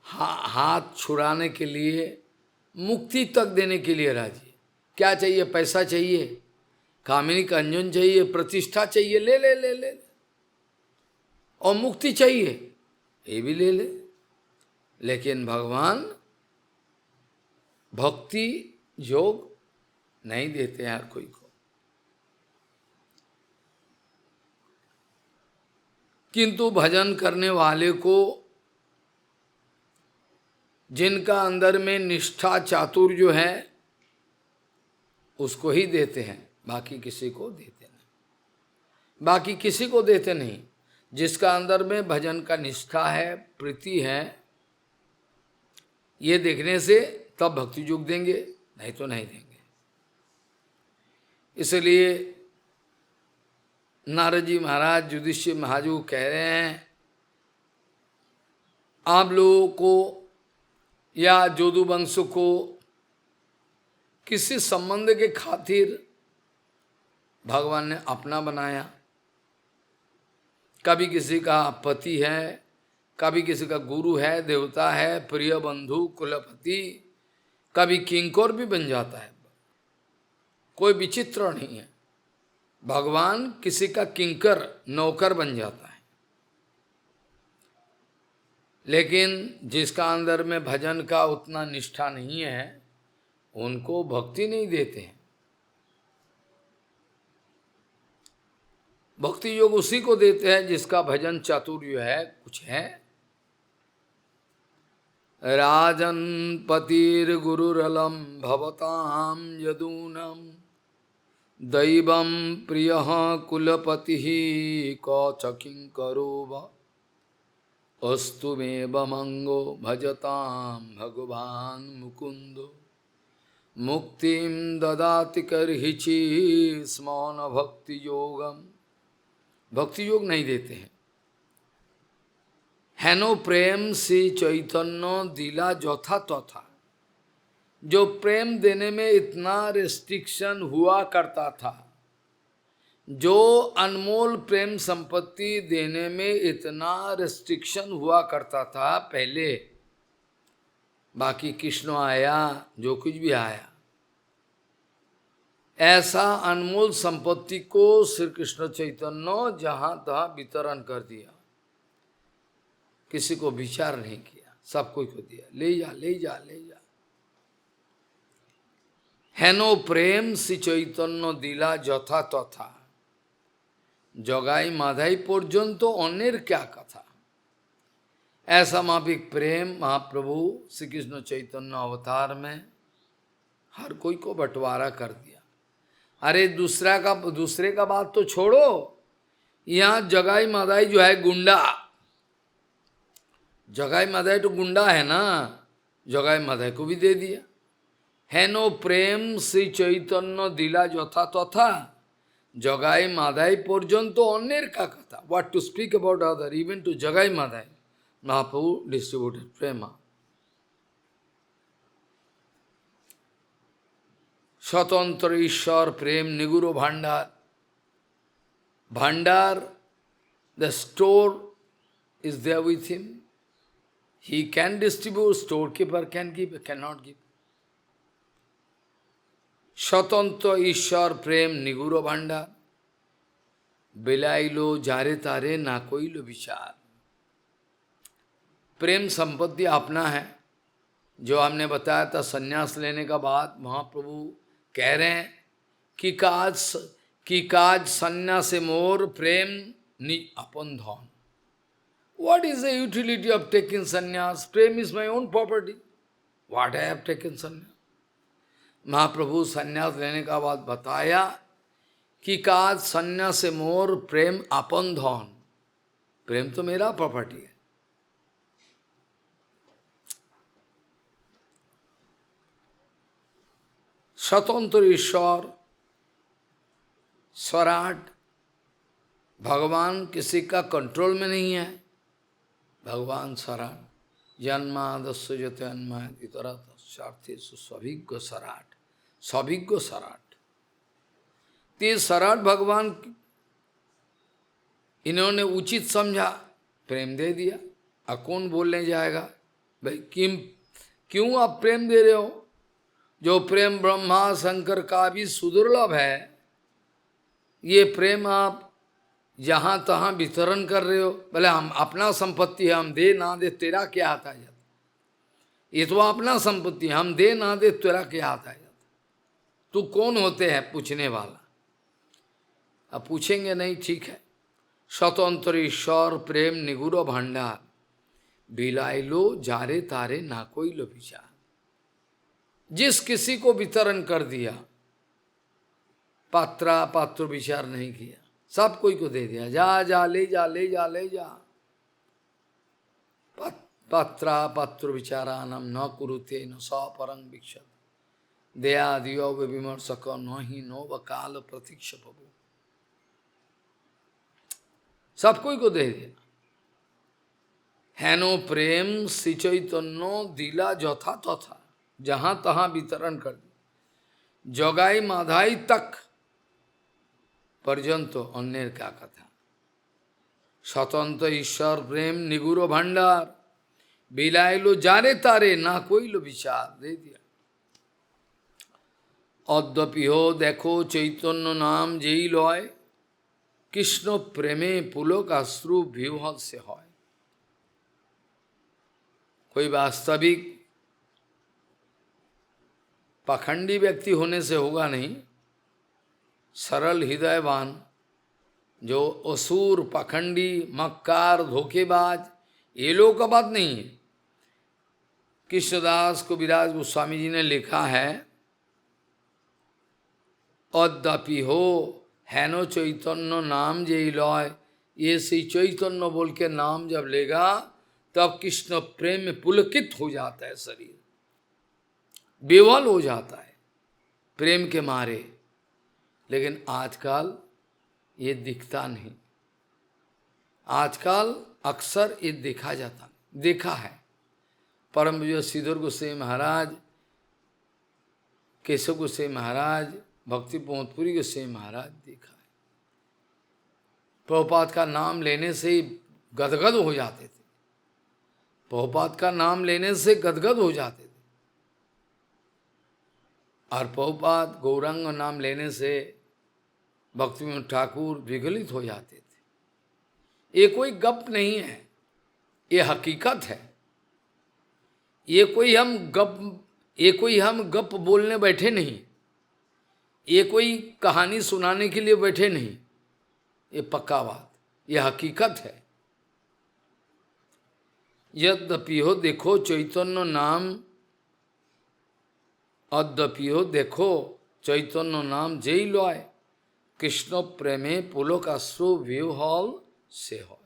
हाथ छुड़ाने के लिए, मुक्ति तक देने के लिए राजी। क्या चाहिए? पैसा चाहिए, कामिनी का अंजन चाहिए, प्रतिष्ठा चाहिए, ले ले ले ले। और मुक्ति चाहिए, ये भी ले ले। लेकिन भगवान भक्ति योग नहीं देते हर कोई को। किंतु भजन करने वाले को, जिनका अंदर में निष्ठा चातुर्य है, उसको ही देते हैं, बाकी किसी को देते नहीं, बाकी किसी को देते नहीं। जिसका अंदर में भजन का निष्ठा है, प्रीति है, ये देखने से तब भक्ति योग देंगे, नहीं तो नहीं देंगे। इसलिए नारद जी महाराज युधिष्ठिर महाराज को कह रहे हैं, आप लोगों को या जोदुवंश को किसी संबंध के खातिर भगवान ने अपना बनाया। कभी किसी का पति है, कभी किसी का गुरु है, देवता है, प्रिय बंधु, कुलपति, कभी किंकर भी बन जाता है। कोई विचित्र नहीं है, भगवान किसी का किंकर, नौकर बन जाता है। लेकिन जिसका अंदर में भजन का उतना निष्ठा नहीं है, उनको भक्ति नहीं देते हैं। भक्ति योग उसी को देते हैं जिसका भजन चातुर्य है, कुछ है। राजन पतिर गुरुरलम भवताम यदूनम दैवम प्रिय कुलपति कौचकिं करोव अस्तु मे बमंगो भजताम भगवान मुकुंदो मुक्तिम ददाति करहिचि स्मौन भक्ति योगम। भक्ति योग नहीं देते हैं। हेनो प्रेम श्री चैतन्य दिला जथा तथा। जो प्रेम देने में इतना रेस्ट्रिक्शन हुआ करता था, जो अनमोल प्रेम संपत्ति देने में इतना रेस्ट्रिक्शन हुआ करता था पहले, बाकी कृष्ण आया, जो कुछ भी आया, ऐसा अनमोल संपत्ति को श्री कृष्ण चैतन्य जहां तहां वितरण कर दिया, किसी को विचार नहीं किया, सब कोई को दिया, ले जा ले जा ले जा। हेनो प्रेम श्री चैतन्य दिला যথা তথা, जगाई माधाई पर्यंत अन्येर क्या कथा। ऐसा मापिक प्रेम महाप्रभु श्री कृष्ण चैतन्य अवतार में हर कोई को बंटवारा कर दिया। अरे दूसरे का बात तो छोड़ो, यहाँ जगाई माधाई जो है गुंडा, जगाई माधाई तो गुंडा है ना, जगाई माधाई को भी दे दिया। हेनो प्रेम श्री चैतन्य दिला যথা তথা, जगाई माधाई पर्यंत अन्येर का कथा। What to speak about other, even to Jagai Madhai Mahaprabhu distributed प्रेमा। स्वतंत्र ईश्वर प्रेम निगुरो भांडार, भांडार, the store is there with him. He can distribute, storekeeper can give, cannot give. स्वतंत्र ईश्वर प्रेम निगुरो भांडार, बिलाइलो जारे तारे ना कोई लो विचार। प्रेम संपत्ति अपना है, जो हमने बताया था। संन्यास लेने का बाद महाप्रभु कह रहे हैं कि काज संन्यास मोर प्रेम नि अपन धन। What is the utility of taking sannyas? Prem is my own property. What I have taken sannyas? महाप्रभु संन्यास लेने का बाद बताया कि काज संन्यास मोर प्रेम अपन धन। प्रेम तो मेरा प्रॉपर्टी है। स्वतंत्र ईश्वर स्वराट, भगवान किसी का कंट्रोल में नहीं है। भगवान स्वराट, जन्मादस्य जते अन्माय इतरा स्वार्थी सभिज्ञ स्वराट, सभिज्ञ स्वराट। ते स्वराट भगवान इन्होंने उचित समझा, प्रेम दे दिया। अब कौन बोलने जाएगा भाई क्यों आप प्रेम दे रहे हो? जो प्रेम ब्रह्मा शंकर का भी सुदुर्लभ है, ये प्रेम आप जहां तहां वितरण कर रहे हो, बोले हम अपना संपत्ति है, हम दे ना दे तेरा क्या आता है। ये तो अपना संपत्ति, हम दे ना दे तेरा क्या आता है। तू कौन होते हैं पूछने वाला। अब पूछेंगे नहीं, ठीक है। स्वतंत्र ईश्वर प्रेम निगुर भंडार, बिलाई लो जारे तारे ना कोई लो विचार। जिस किसी को वितरण कर दिया, पात्रा पात्र विचार नहीं किया, सब कोई को दे दिया, जा जा ले जा ले जा ले जा। पात्रा पात्र विचारानम न कुरुते न सपरंग भिक्षत, दया दियो विमर्शक न ही नो काल प्रतीक्ष प्रभु। सब कोई को दे दिया। हेनो प्रेम श्री चैतन्य दिला जथा तथा, जहां तहां वितरण कर दिया। जगाई माधाई तक पर्यंत अन्य का कथा। स्वतंत्र ईश्वर प्रेम निगुरो भंडार, बिलाई लो जारे तारे ना कोई लो विचार, दे दिया। अद्यपि हो देखो चैतन्य नाम जेई लय, कृष्ण प्रेमे पुलक अश्रु व्यूहल से है। कोई वास्तविक पाखंडी व्यक्ति होने से होगा नहीं, सरल हृदयवान, जो असुर पाखंडी मक्कार धोखेबाज, ये लोग का बात नहीं है। कृष्णदास कविराज गोस्वामी जी ने लिखा है, अद्यपि हो हैनो चैतन्य नाम जे लय, ये श्री चैतन्य बोल के नाम जब लेगा तब कृष्ण प्रेम में पुलकित हो जाता है शरीर, बेवल हो जाता है प्रेम के मारे। लेकिन आजकल ये दिखता नहीं। आजकल अक्सर ये देखा जाता, देखा है। परम विजय श्रीधर गोस्वामी महाराज, केशव गोस्वामी महाराज, भक्ति पोतपुरी गोस्वामी महाराज देखा है। प्रभुपाद का नाम लेने से गदगद हो जाते थे। प्रभुपाद का नाम लेने से गदगद हो जाते थे। और प्रभुपाद गौरांग नाम लेने से भक्ति ठाकुर विगलित हो जाते थे। ये कोई गप नहीं है, ये हकीकत है। ये कोई हम गप बोलने बैठे नहीं, ये कोई कहानी सुनाने के लिए बैठे नहीं। ये पक्का बात, ये हकीकत है। यद्यपि हो देखो चैतन्य नाम, अद्यपि हो देखो चैतन्य नाम जेई लय, कृष्ण प्रेमे पुलक अश्रु व्यूहल से हो।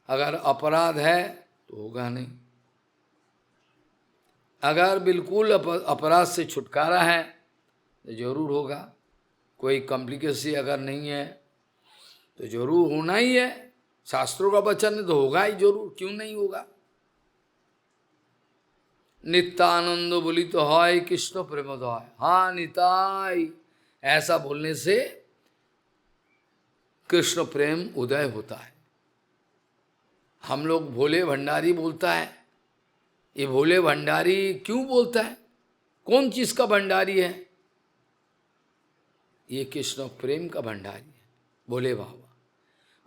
अगर अपराध है तो होगा नहीं। अगर बिल्कुल अपराध से छुटकारा है तो जरूर होगा। कोई कॉम्प्लिकेसी अगर नहीं है तो जरूर होना ही है। शास्त्रों का वचन है तो होगा ही जरूर, क्यों नहीं होगा। नित्यानंद बोली तो है कृष्ण प्रेमोदय, हाँ निताई, ऐसा बोलने से कृष्ण प्रेम उदय होता है। हम लोग भोले भंडारी बोलता है, ये भोले भंडारी क्यों बोलता है? कौन चीज का भंडारी है? ये कृष्ण प्रेम का भंडारी है भोले बाबा।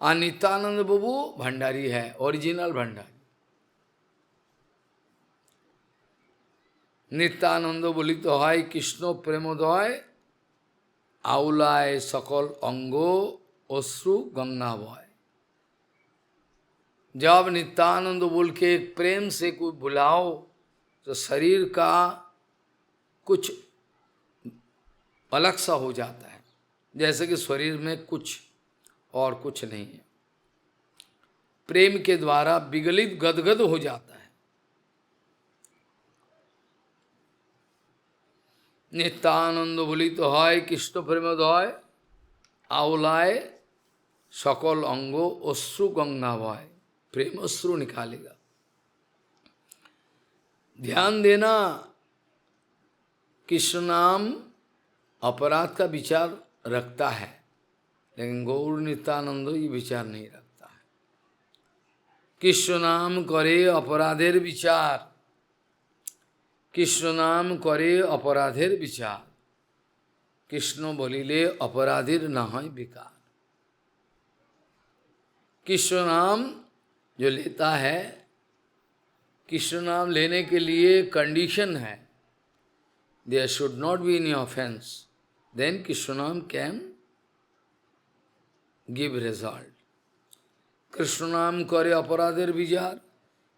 और नित्यानंद बाबू भंडारी है, ओरिजिनल भंडारी। नित्यानंद बोली तो है कृष्ण प्रेमोदय, आउलाय सकल अंगो अश्रु गंगा बॉय। जब नित्यानंद बोल के प्रेम से कोई बुलाओ तो शरीर का कुछ अलग सा हो जाता है, जैसे कि शरीर में कुछ और कुछ नहीं है। प्रेम के द्वारा विगलित गदगद हो जाता है। नित्यानंद बोली तो है कृष्ण प्रेमोदय, आउलाय सकल अंगो अश्रु गंगा बॉय। प्रेम अश्रु निकालेगा। ध्यान देना, कृष्ण नाम अपराध का विचार रखता है, लेकिन गौर नित्यानंद ये विचार नहीं रखता है। कृष्ण नाम करे अपराधेर विचार, कृष्ण नाम करे अपराधेर विचार, कृष्ण बोलिले अपराधीर ना হয় विकार। कृष्ण नाम जो लेता है, कृष्ण नाम लेने के लिए कंडीशन है, there should not be any offence, then Krishna naam can give result. Krishna नाम करे अपराधेर विचार,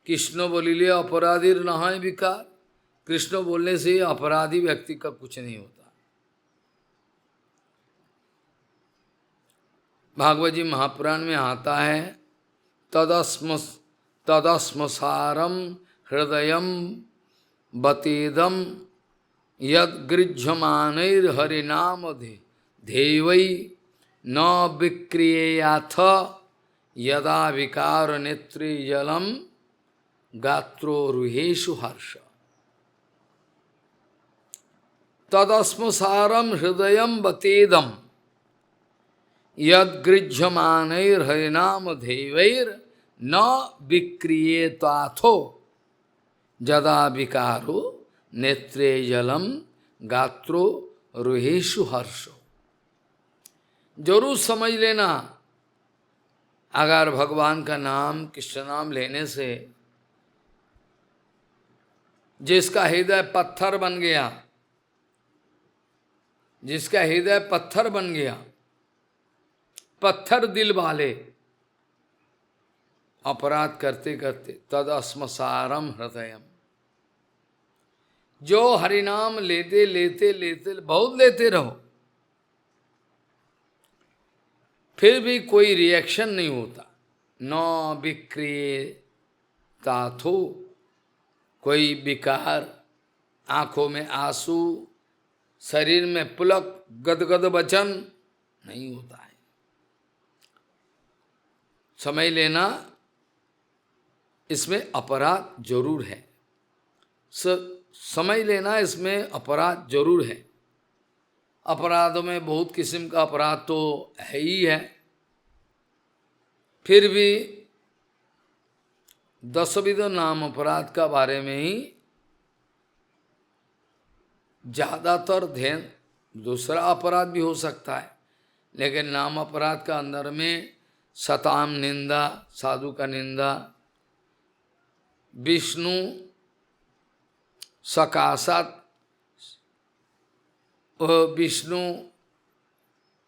कृष्ण बोलिले अपराधीर न है विकार। कृष्ण बोलने से अपराधी व्यक्ति का कुछ नहीं होता। भागवत जी महापुराण में आता है, तदस्मसारम हृदयम बतेदम यद गृह्यमानैर्हरिनाम धेवै न विक्रियेयाथ यदा विकार नेत्रे जलम गात्रोरुहेषु हर्ष। तदस्मसारम हृदयम बतेदम यद गृह्यमानैर्हरिनाम धेवैर न विक्रियेताथो जदा विकारो नेत्रे जलम गात्रो रुहेषु हर्षो। जरूर समझ लेना, अगर भगवान का नाम कृष्ण नाम लेने से जिसका हृदय पत्थर बन गया, जिसका हृदय पत्थर बन गया, पत्थर दिल वाले, अपराध करते करते, तद अस्मसारम हृदयम, जो हरिनाम लेते लेते लेते बहुत लेते रहो, फिर भी कोई रिएक्शन नहीं होता, न विक्रियेताथो, कोई विकार, आंखों में आंसू, शरीर में पुलक, गदगद वचन नहीं होता है। समझ लेना, इसमें अपराध जरूर है, समझ लेना इसमें अपराध जरूर है। अपराधों में बहुत किस्म का अपराध तो है ही है, फिर भी 10 विध नाम अपराध का बारे में ही ज्यादातर ध्यान, दूसरा अपराध भी हो सकता है, लेकिन नाम अपराध का अंदर में सताम निंदा, साधु का निंदा, विष्णु सकाशात, विष्णु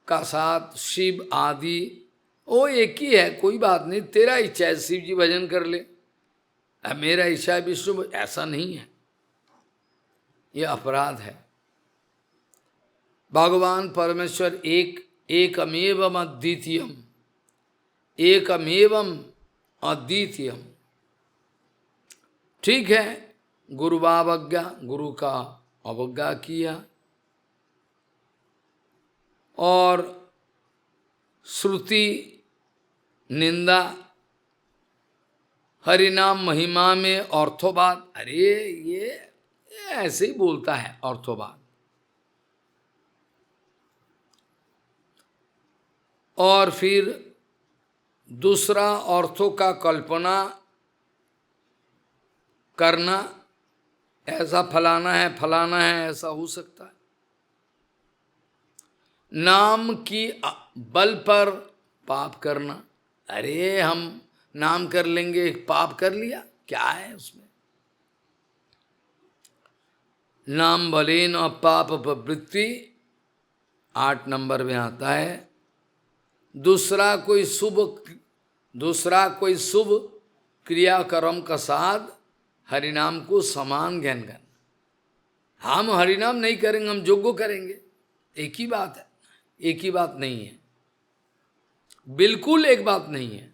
का साथ शिव आदि, वो एक ही है, कोई बात नहीं, तेरा इच्छा है शिव जी भजन कर ले, मेरा इच्छा है विष्णु, ऐसा नहीं है, ये अपराध है। भगवान परमेश्वर एकमेवम अद्वितीयम, एकमेवम अद्वितीयम। ठीक है, गुरुवावज्ञा, गुरु का अवज्ञा किया, और श्रुति निंदा, हरिनाम महिमा में अर्थोवाद, अरे ये ऐसे ही बोलता है अर्थोवाद, और फिर दूसरा अर्थों का कल्पना करना, ऐसा फलाना है फलाना है, ऐसा हो सकता है। नाम की बल पर पाप करना, अरे हम नाम कर लेंगे, एक पाप कर लिया, क्या है उसमें। नाम बलेन पाप प्रवृत्ति 8 नंबर में आता है। दूसरा कोई शुभ क्रियाक्रम का साथ हरिनाम को समान ज्ञान करना। हम हरिनाम नहीं करेंगे, हम यज्ञ करेंगे, एक ही बात है, एक ही बात नहीं है, बिल्कुल एक बात नहीं है।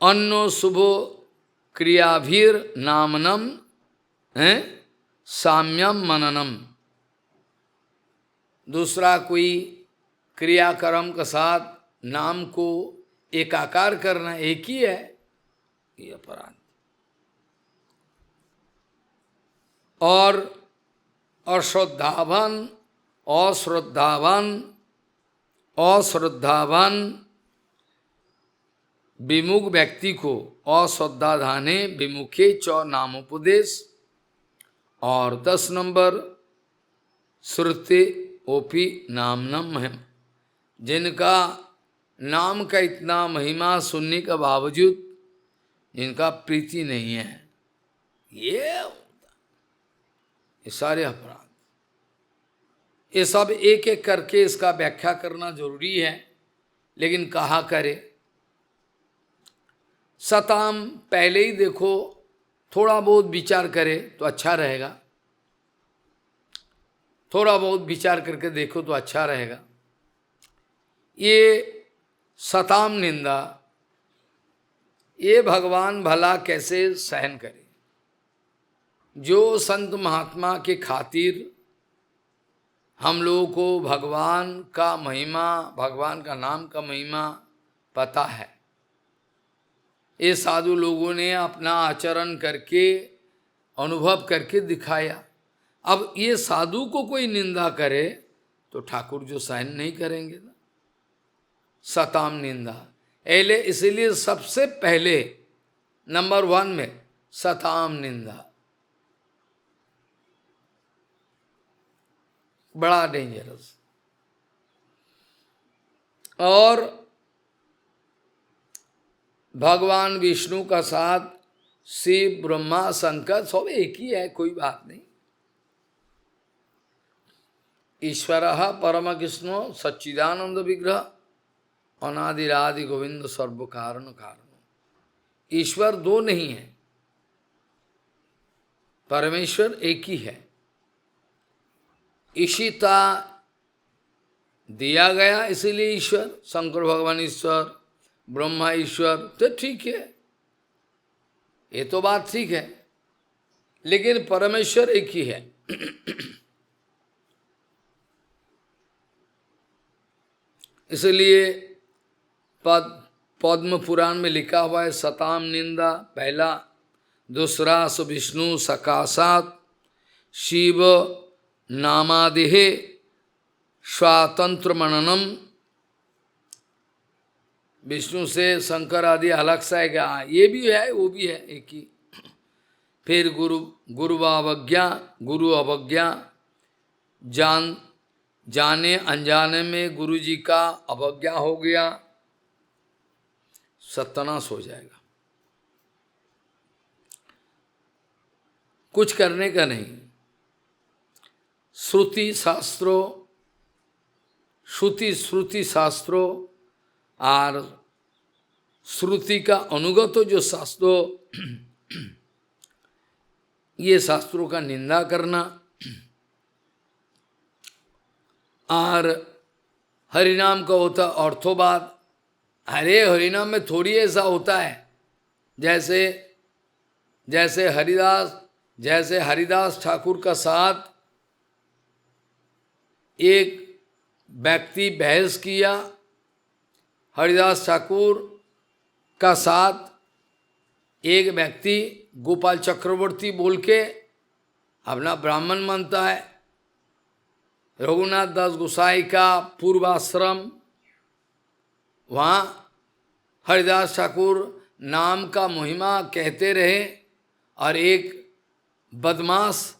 अन्नो शुभो क्रियाभीर नामनम है साम्यम मननम। दूसरा कोई क्रियाक्रम के साथ नाम को एकाकार करना एक ही है, ये अपराध। और अश्रद्धावान विमुख व्यक्ति को अश्रद्धाधाने विमुखे च नामोपदेश। और 10 नंबर श्रुति ओपी नामनम है, जिनका नाम का इतना महिमा सुनने के बावजूद इनका प्रीति नहीं है, ये सारे अपराध। ये सब एक एक करके इसका व्याख्या करना जरूरी है, लेकिन कहा करे। सताम पहले ही देखो, थोड़ा बहुत विचार करे तो अच्छा रहेगा, थोड़ा बहुत विचार करके देखो तो अच्छा रहेगा। ये सताम निंदा, ये भगवान भला कैसे सहन करे? जो संत महात्मा के खातिर हम लोगों को भगवान का महिमा, भगवान का नाम का महिमा पता है, ये साधु लोगों ने अपना आचरण करके अनुभव करके दिखाया। अब ये साधु को कोई निंदा करे तो ठाकुर जो सहन नहीं करेंगे ना, सताम निंदा। इसलिए सबसे पहले नंबर 1 में सताम निंदा, बड़ा डेंजरस। और भगवान विष्णु का साथ शिव ब्रह्मा शंकर सब एक ही है, कोई बात नहीं। ईश्वर परम कृष्ण सच्चिदानंद विग्रह अनादिरादि गोविंद सर्व कारण कारण। ईश्वर दो नहीं है, परमेश्वर एक ही है। ईशिता दिया गया इसीलिए ईश्वर, शंकर भगवान ईश्वर, ब्रह्मा ईश्वर, तो ठीक है, ये तो बात ठीक है, लेकिन परमेश्वर एक ही है। इसलिए पद्म पुराण में लिखा हुआ है सताम निंदा पहला, दूसरा विष्णु सकाशात शिव नामादिहे स्वातंत्र मननम। विष्णु से शंकर आदि अलग सा है क्या? ये भी है वो भी है एक ही। फिर गुरु अवज्ञा, जाने अनजाने में गुरु जी का अवज्ञा हो गया, सत्यानाश हो जाएगा, कुछ करने का नहीं। श्रुति शास्त्रों और श्रुति का अनुगत जो शास्त्रों, ये शास्त्रों का निंदा करना, और हरिनाम का होता अर्थोवाद। अरे हरिनाम में थोड़ी ऐसा होता है, जैसे हरिदास ठाकुर का साथ एक व्यक्ति बहस किया, हरिदास ठाकुर का साथ एक व्यक्ति गोपाल चक्रवर्ती बोल के अपना ब्राह्मण मानता है, रघुनाथ दास गोसाई का पूर्वाश्रम, वहाँ हरिदास ठाकुर नाम का महिमा कहते रहे, और एक बदमाश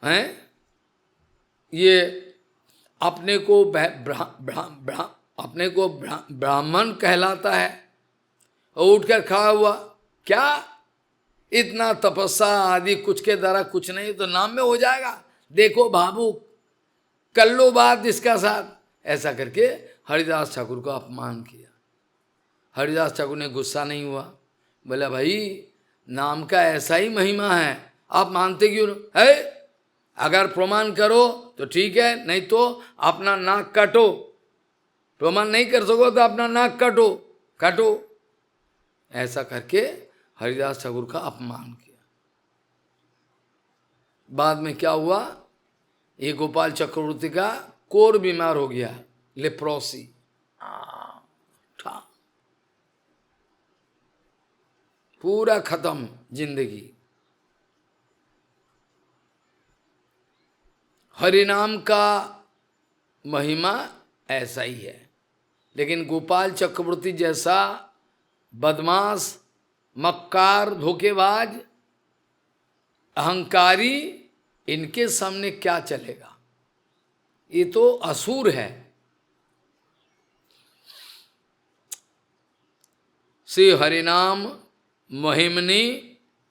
हैं, ये अपने को ब्राह्मण कहलाता है, और उठकर खड़ा हुआ, क्या इतना तपस्या आदि कुछ के द्वारा कुछ नहीं तो नाम में हो जाएगा, देखो बाबू कर लो बात इसका साथ, ऐसा करके हरिदास ठाकुर को अपमान किया। हरिदास ठाकुर ने गुस्सा नहीं हुआ, बोला भाई नाम का ऐसा ही महिमा है, आप मानते क्यों है? अगर प्रमाण करो तो ठीक है, नहीं तो अपना नाक काटो, प्रमाण नहीं कर सको तो अपना नाक काटो। ऐसा करके हरिदास ठाकुर का अपमान किया। बाद में क्या हुआ, ये गोपाल चक्रवर्ती का कोर बीमार हो गया, लेप्रोसी, पूरा खत्म जिंदगी। हरिनाम का महिमा ऐसा ही है, लेकिन गोपाल चक्रवर्ती जैसा बदमाश, मक्कार, धोखेबाज, अहंकारी, इनके सामने क्या चलेगा? ये तो असुर है। श्री हरिनाम महिमनी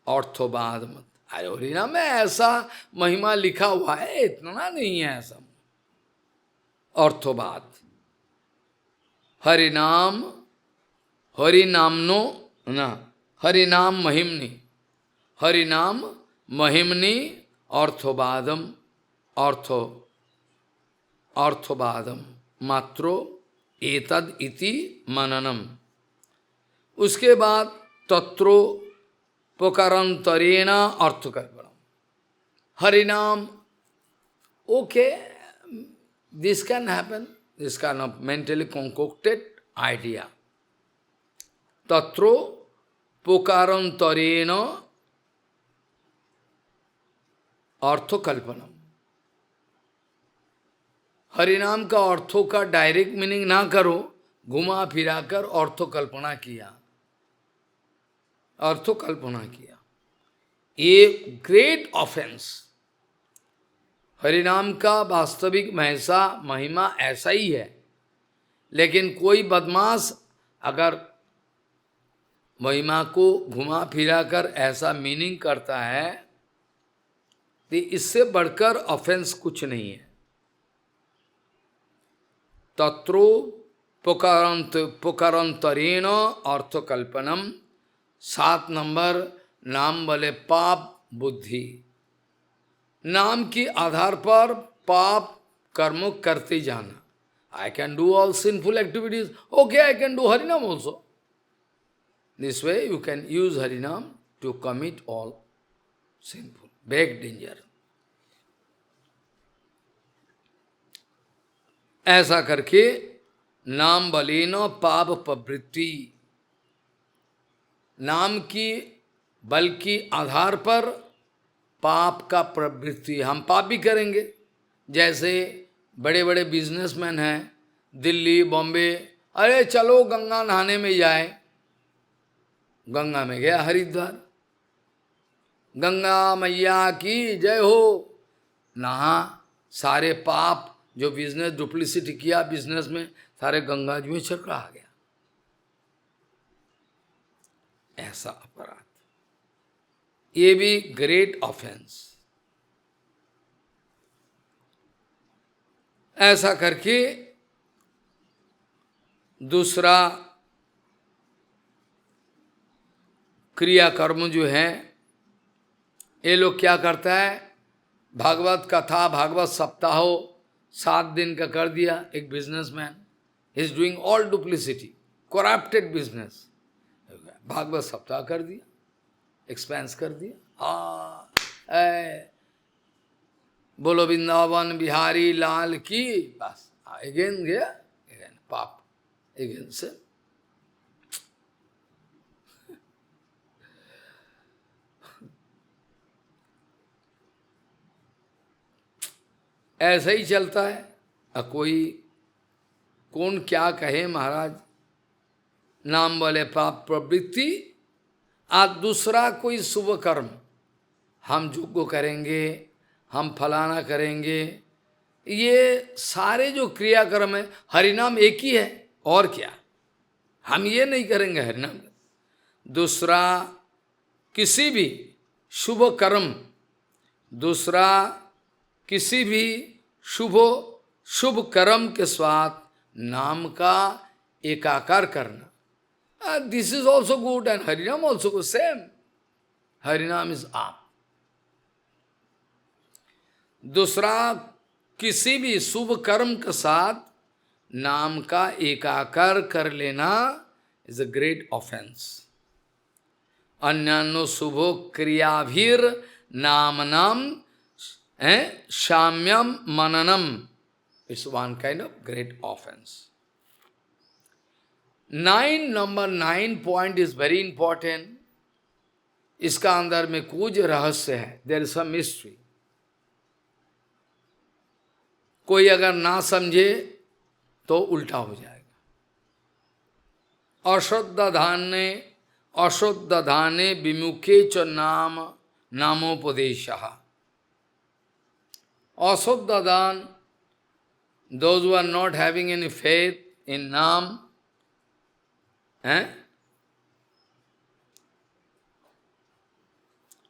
अर्थवाद मत। अरे हरिनाम में ऐसा महिमा लिखा हुआ है, इतना नहीं है ऐसा अर्थवाद। हरिनाम, हरिनामनो ना, हरिनाम महिमनी, हरिनाम महिमनी अर्थवादम, अर्थो अर्थवादम मात्रो एतद इति मननम। उसके बाद तत्रो पुकारांतरेण अर्थकल्पनम। हरिनाम, okay, this can happen, this kind of mentally concocted idea. Tatro pukarantarena अर्थकल्पनम। हरिनाम का अर्थों का डायरेक्ट मीनिंग ना करो, घुमा फिरा कर अर्थकल्पना किया, अर्थकल्पना किया, ये ग्रेट ऑफेंस। हरिनाम का वास्तविक महिमा ऐसा ही है, लेकिन कोई बदमाश अगर महिमा को घुमा फिरा कर ऐसा मीनिंग करता है, तो इससे बढ़कर ऑफेंस कुछ नहीं है। तत्रो पुकारांतरेण अर्थकल्पनम। 7 नंबर, नाम बोले पाप बुद्धि। नाम के आधार पर पाप कर्म करते जाना। I can do all sinful activities. Okay, I can do Harinam also. This way you can use Harinam to commit all sinful, big danger. ऐसा करके नाम बलेनो पाप प्रवृत्ति, नाम की बल की आधार पर पाप का प्रवृत्ति, हम पाप भी करेंगे। जैसे बड़े बड़े बिजनेसमैन हैं, दिल्ली बॉम्बे, अरे चलो गंगा नहाने में जाए, गंगा में गया हरिद्वार, गंगा मैया की जय हो, नहा, सारे पाप जो बिजनेस डुप्लिसिटी किया बिजनेस में, सारे गंगा जी में चक्कर आ गया। ऐसा अपराध, ये भी ग्रेट ऑफेंस। ऐसा करके दूसरा क्रियाकर्म जो है, ये लोग क्या करता है, भागवत कथा, भागवत सप्ताह 7 दिन का कर दिया। एक businessman is doing all duplicity, corrupted business, Bhagavat सप्ताह कर दिया, एक्सपेंस कर दिया, बोलो वृंदावन बिहारी लाल की, बस अगेन गया, अगेन पाप, अगेन से। ऐसा ही चलता है। कोई कौन क्या कहे महाराज, नाम बोले पाप प्रवृत्ति, आज दूसरा कोई शुभ कर्म, हम यज्ञ करेंगे, हम फलाना करेंगे, ये सारे जो क्रियाक्रम है, हरिनाम एक ही है, और क्या, हम ये नहीं करेंगे हरिनाम। दूसरा किसी भी शुभ कर्म, दूसरा किसी भी शुभ कर्म के साथ नाम का एकाकार करना, this is also good and हरिनाम ऑल्सो गुड, सेम, हरिनाम इज आप। दूसरा किसी भी शुभ कर्म के साथ नाम का एकाकार कर लेना इज अ ग्रेट ऑफेंस। अन्यान्यो शुभो क्रियाभीर नामनाम शाम्यम मननम is one kind of great offence. 9 number 9 point is very important. इसका अंदर में कुछ रहस्य है, देयर इज सम मिस्ट्री। कोई अगर ना समझे तो उल्टा हो जाएगा। अश्रद्धा धाने विमुखे च नामोपदेशः। Asodda dan, those who are not having any faith in Nam,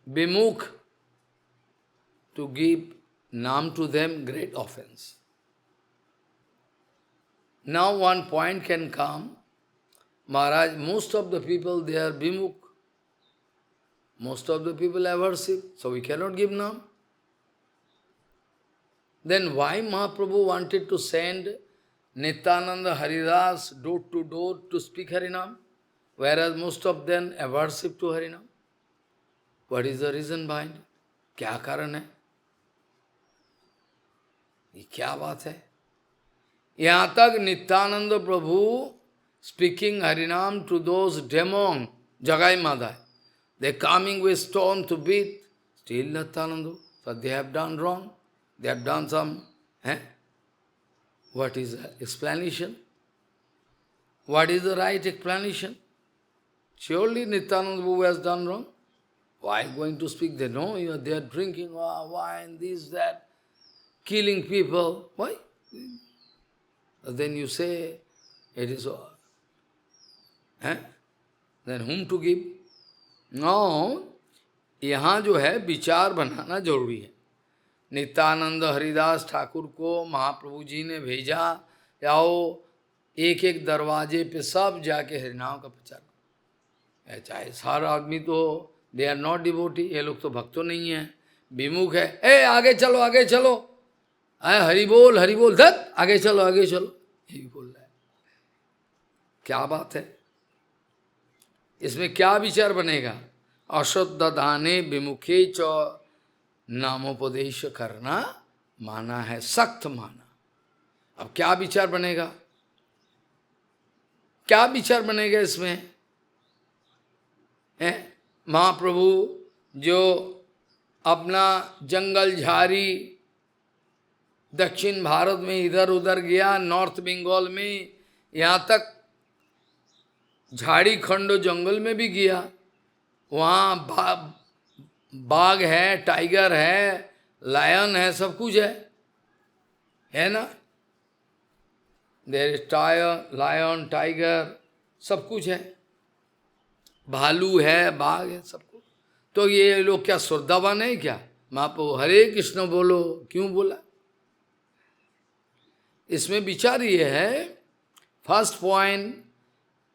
Vimukh, to give naam to them, great offense. Now one point can come, Maharaj, most of the people, they are Vimukh. Most of the people have worship, so we cannot give naam. Then why Mahaprabhu wanted to send Nityananda Haridas door to door to speak Harinam, whereas most of them have worship to Harinam? What is the reason behind it? क्या कारण है? ये क्या बात है? यहाँ तक नित्यानंद प्रभु speaking Harinam to those demons, Jagai Madhai, they coming with stone to beat, still Nityananda, so they have done wrong, they have done some, What is the explanation? What is the right explanation? Surely Nityananda Prabhu has done wrong. Why going to speak? They know they are drinking wine, this, that, killing people. Why? Then you say, it is all. Then whom to give? No, यहाँ जो है विचार बनाना जरूरी है. नित्यानंद हरिदास ठाकुर को महाप्रभु जी ने भेजा, जाओ एक एक दरवाजे पे सब जाके हरिनाम का प्रचार करो. चाहे सारा आदमी तो दे आर नॉट डिवोटी, ये लोग तो भक्तों नहीं है, विमुख है. आगे चलो आगे चलो, हरि बोल धत, आगे चलो यही बोल रहा है. क्या बात है? इसमें क्या विचार बनेगा? अश्रद्ध दाने विमुखे च नामोपदेश करना माना है, सख्त माना. अब क्या विचार बनेगा? क्या विचार बनेगा इसमें? महाप्रभु जो अपना जंगल झाड़ी दक्षिण भारत में इधर उधर गया, नॉर्थ बंगाल में, यहाँ तक झाड़ी खंडो जंगल में भी गया. वहाँ बाघ है, टाइगर है, लायन है, सब कुछ है ना? देयर इज लायन, टाइगर, सब कुछ है. भालू है, बाघ है, सब कुछ. तो ये लोग क्या श्रद्धावान है क्या? महाप्रभु हरे कृष्ण बोलो क्यों बोला? इसमें विचार ये है, first point,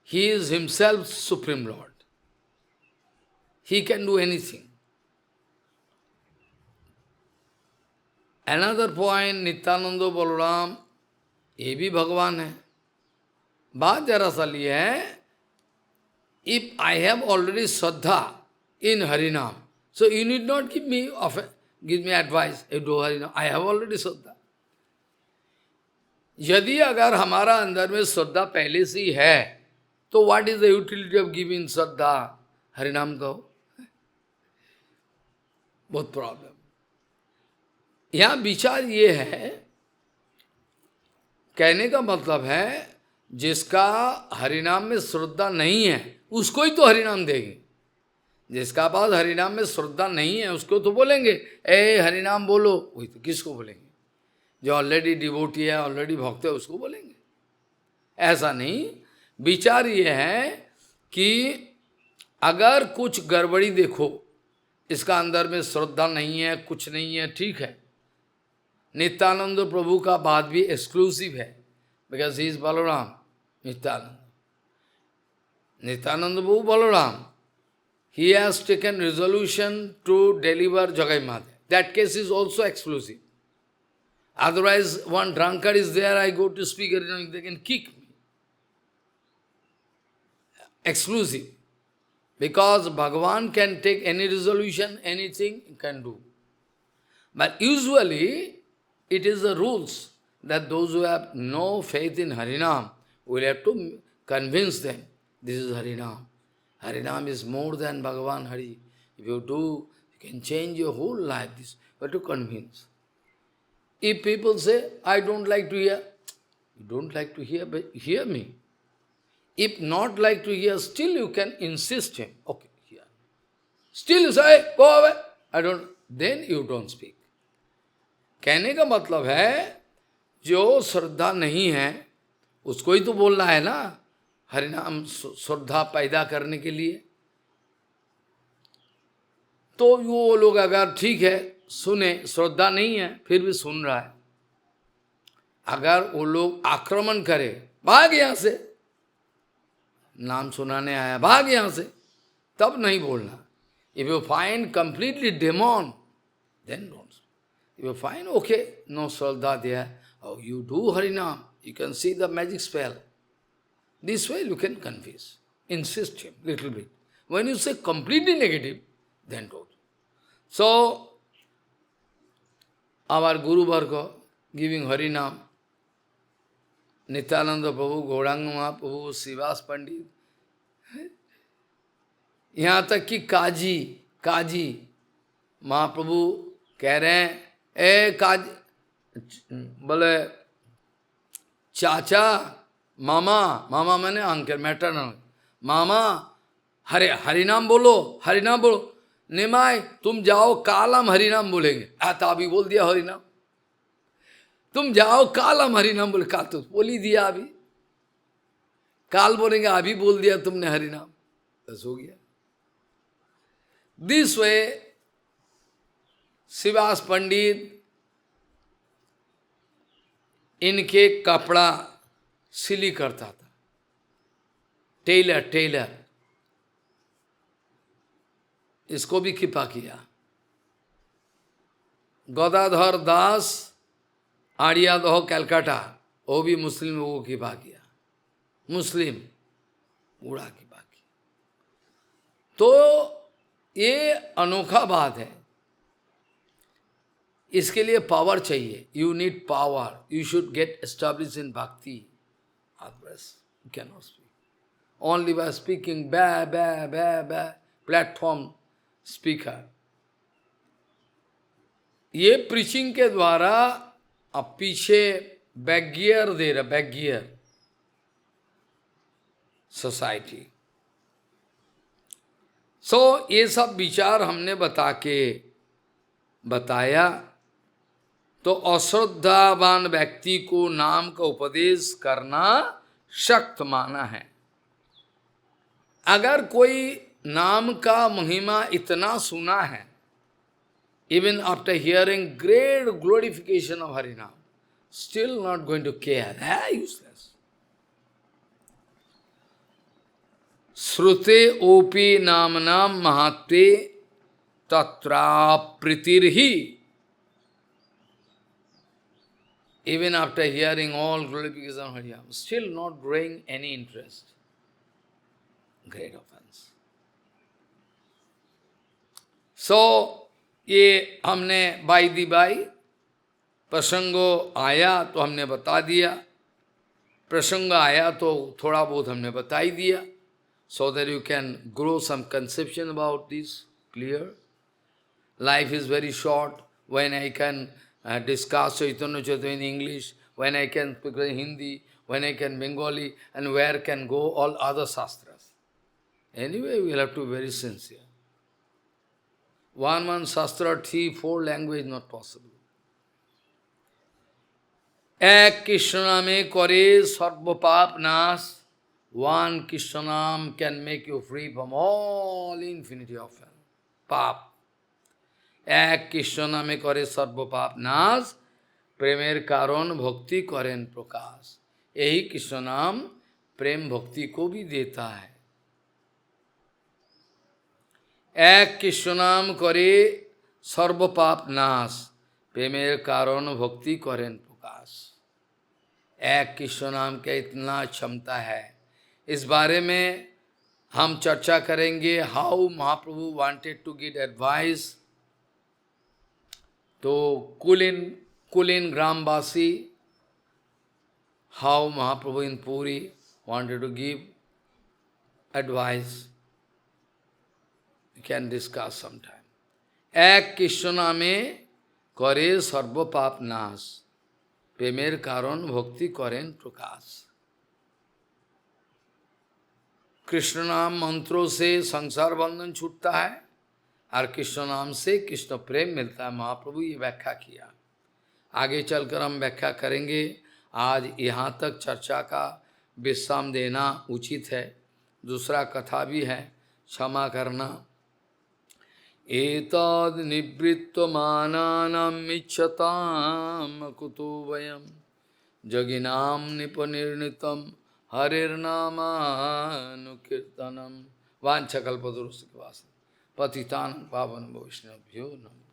he is himself supreme lord, he can do anything. Another point, Nityanando Balram ये भी भगवान है. बात जरा सा लिए है, if I have already Shraddha in Harinam, so you need not give me advice, you do Harinam, I have already Shraddha. यदि अगर हमारा अंदर में श्रद्धा पहले से ही है, तो what is the utility of giving श्रद्धा? हरिनाम कहो. बहुत प्रॉब्लम. यहाँ विचार ये है, कहने का मतलब है, जिसका हरिनाम में श्रद्धा नहीं है उसको ही तो हरिनाम देंगे. जिसका पास हरिनाम में श्रद्धा नहीं है उसको तो बोलेंगे हरिनाम बोलो, वही तो किसको बोलेंगे? जो ऑलरेडी डिवोटी है, ऑलरेडी भक्त है, उसको बोलेंगे. ऐसा नहीं. विचार ये है कि अगर कुछ गड़बड़ी देखो, इसका अंदर में श्रद्धा नहीं है, कुछ नहीं है, ठीक है. नित्यानंद प्रभु का बात भी एक्सक्लूसिव है, because he is Balram. Nityanand Prabhu Balram, he has taken resolution to deliver Jagai Madhai. That case is also exclusive. Otherwise, one drunkard is there, I go to speak, they can kick me. Exclusive. Because Bhagavan can take any resolution, anything he can do. But usually, it is the rules that those who have no faith in Harinam will have to convince them, this is Harinam. Harinam is more than Bhagavan Hari. If you do, you can change your whole life. This, you have to convince. If people say, I don't like to hear, you don't like to hear, but hear me. If not like to hear, still you can insist him. Okay, hear. Still you say, go away. I don't, then you don't speak. कहने का मतलब है, जो श्रद्धा नहीं है, उसको ही तो बोलना है ना, हरिनाम श्रद्धा पैदा करने के लिए. तो वो लोग अगर ठीक है सुने, श्रद्धा नहीं है फिर भी सुन रहा है, अगर वो लोग आक्रमण करे, भाग यहां से, नाम सुनाने आया भाग यहां से, तब नहीं बोलना. If you find completely demon, then don't. If you find, okay, no Shraddha there, oh, you do Harinam, you can see the magic spell. This way you can convince. Insist him little bit. When you say completely negative, then don't. So, our Guru Varga giving Harinam, Nityananda Prabhu, Gauranga Mahaprabhu, Srivas Pandit, यहाँ तक कि काजी महाप्रभु कह रहे हैं, ए काजी, बोले चाचा, मामा मैंने uncle, maternal, मामा हरिनाम बोलो, निमाय तुम जाओ काल हम हरिनाम बोलेंगे. अभी बोल दिया हरिनाम, तुम जाओ काल हम हरिनाम बोले, काल तो बोल ही दिया, अभी काल बोलेंगे, अभी बोल दिया तुमने हरिनाम, बस हो गया. This way, श्रीवास पंडित इनके कपड़ा सिली करता था, टेलर, इसको भी कृपा किया. गदाधर दास आर्यादह कलकत्ता, वो भी मुस्लिम लोगों को कृपा किया, मुस्लिम बूढ़ा कृपा किया. तो ये अनोखा बात है. इसके लिए पावर चाहिए, you need power, you should get establish in bhakti, otherwise you can not speak. Only by speaking be platform speaker. ये प्रीचिंग के द्वारा अब पीछे बैकगियर दे रहा, बैकगियर सोसाइटी. ये सब विचार हमने बताया. तो अश्रद्धावान व्यक्ति को नाम का उपदेश करना शक्त माना है. अगर कोई नाम का महिमा इतना सुना है, even after hearing great glorification of Harinam, still not going to care, useless. श्रुते ओपी नामनाम महात्वे तत्रा प्रीतिर्हि. Even after hearing all glorification of Harinam, still not growing any interest. Great offense. So, ये हमने बाई दी बाई प्रसंगो आया तो हमने बता दिया, प्रसंग आया तो थोड़ा बहुत हमने बता ही दिया. So that you can grow some conception about this, clear. Life is very short. When I can discuss Chaitanya Chaitanya in English, when I can speak in Hindi, when I can Bengali, and where can go all other shastras. Anyway, we will have to be very sincere. One shastra, 3-4 language not possible. Ek Krishna name kore sarva pap nas. One Krishna Nam can make you free from all infinity of pap. Ek Krishna Name kore sarva pap nas, premer karon bhakti karen prakash. यही कृष्ण नाम प्रेम भक्ति को भी देता है. एक कृष्ण नाम करे सर्व पाप नाश, प्रेमेर कारण भक्ति करें प्रकाश. एक कृष्ण नाम का इतना क्षमता है. इस बारे में हम चर्चा करेंगे. How Mahaprabhu wanted to give advice to Kulin ग्रामवासी, how Mahaprabhu in Puri wanted to give advice. Can discuss sometime. एक कृष्ण नामे करे सर्व पाप नाश, प्रेमेर कारण भक्ति करें प्रकाश. कृष्ण नाम मंत्रों से संसार बंधन छूटता है और कृष्ण नाम से कृष्ण प्रेम मिलता है. महाप्रभु ये व्याख्या किया. आगे चलकर हम व्याख्या करेंगे. आज यहाँ तक चर्चा का विश्राम देना उचित है. दूसरा कथा भी है, क्षमा करना. एतद् निवृत्तमानानां इच्छताम कुतो वयं जगिनां निपनिर्णितं हरिर्नामानुकीर्तनं वाञ्छकल्पतरुश्च पतितानं पावनं वैष्णवभ्यो नमः।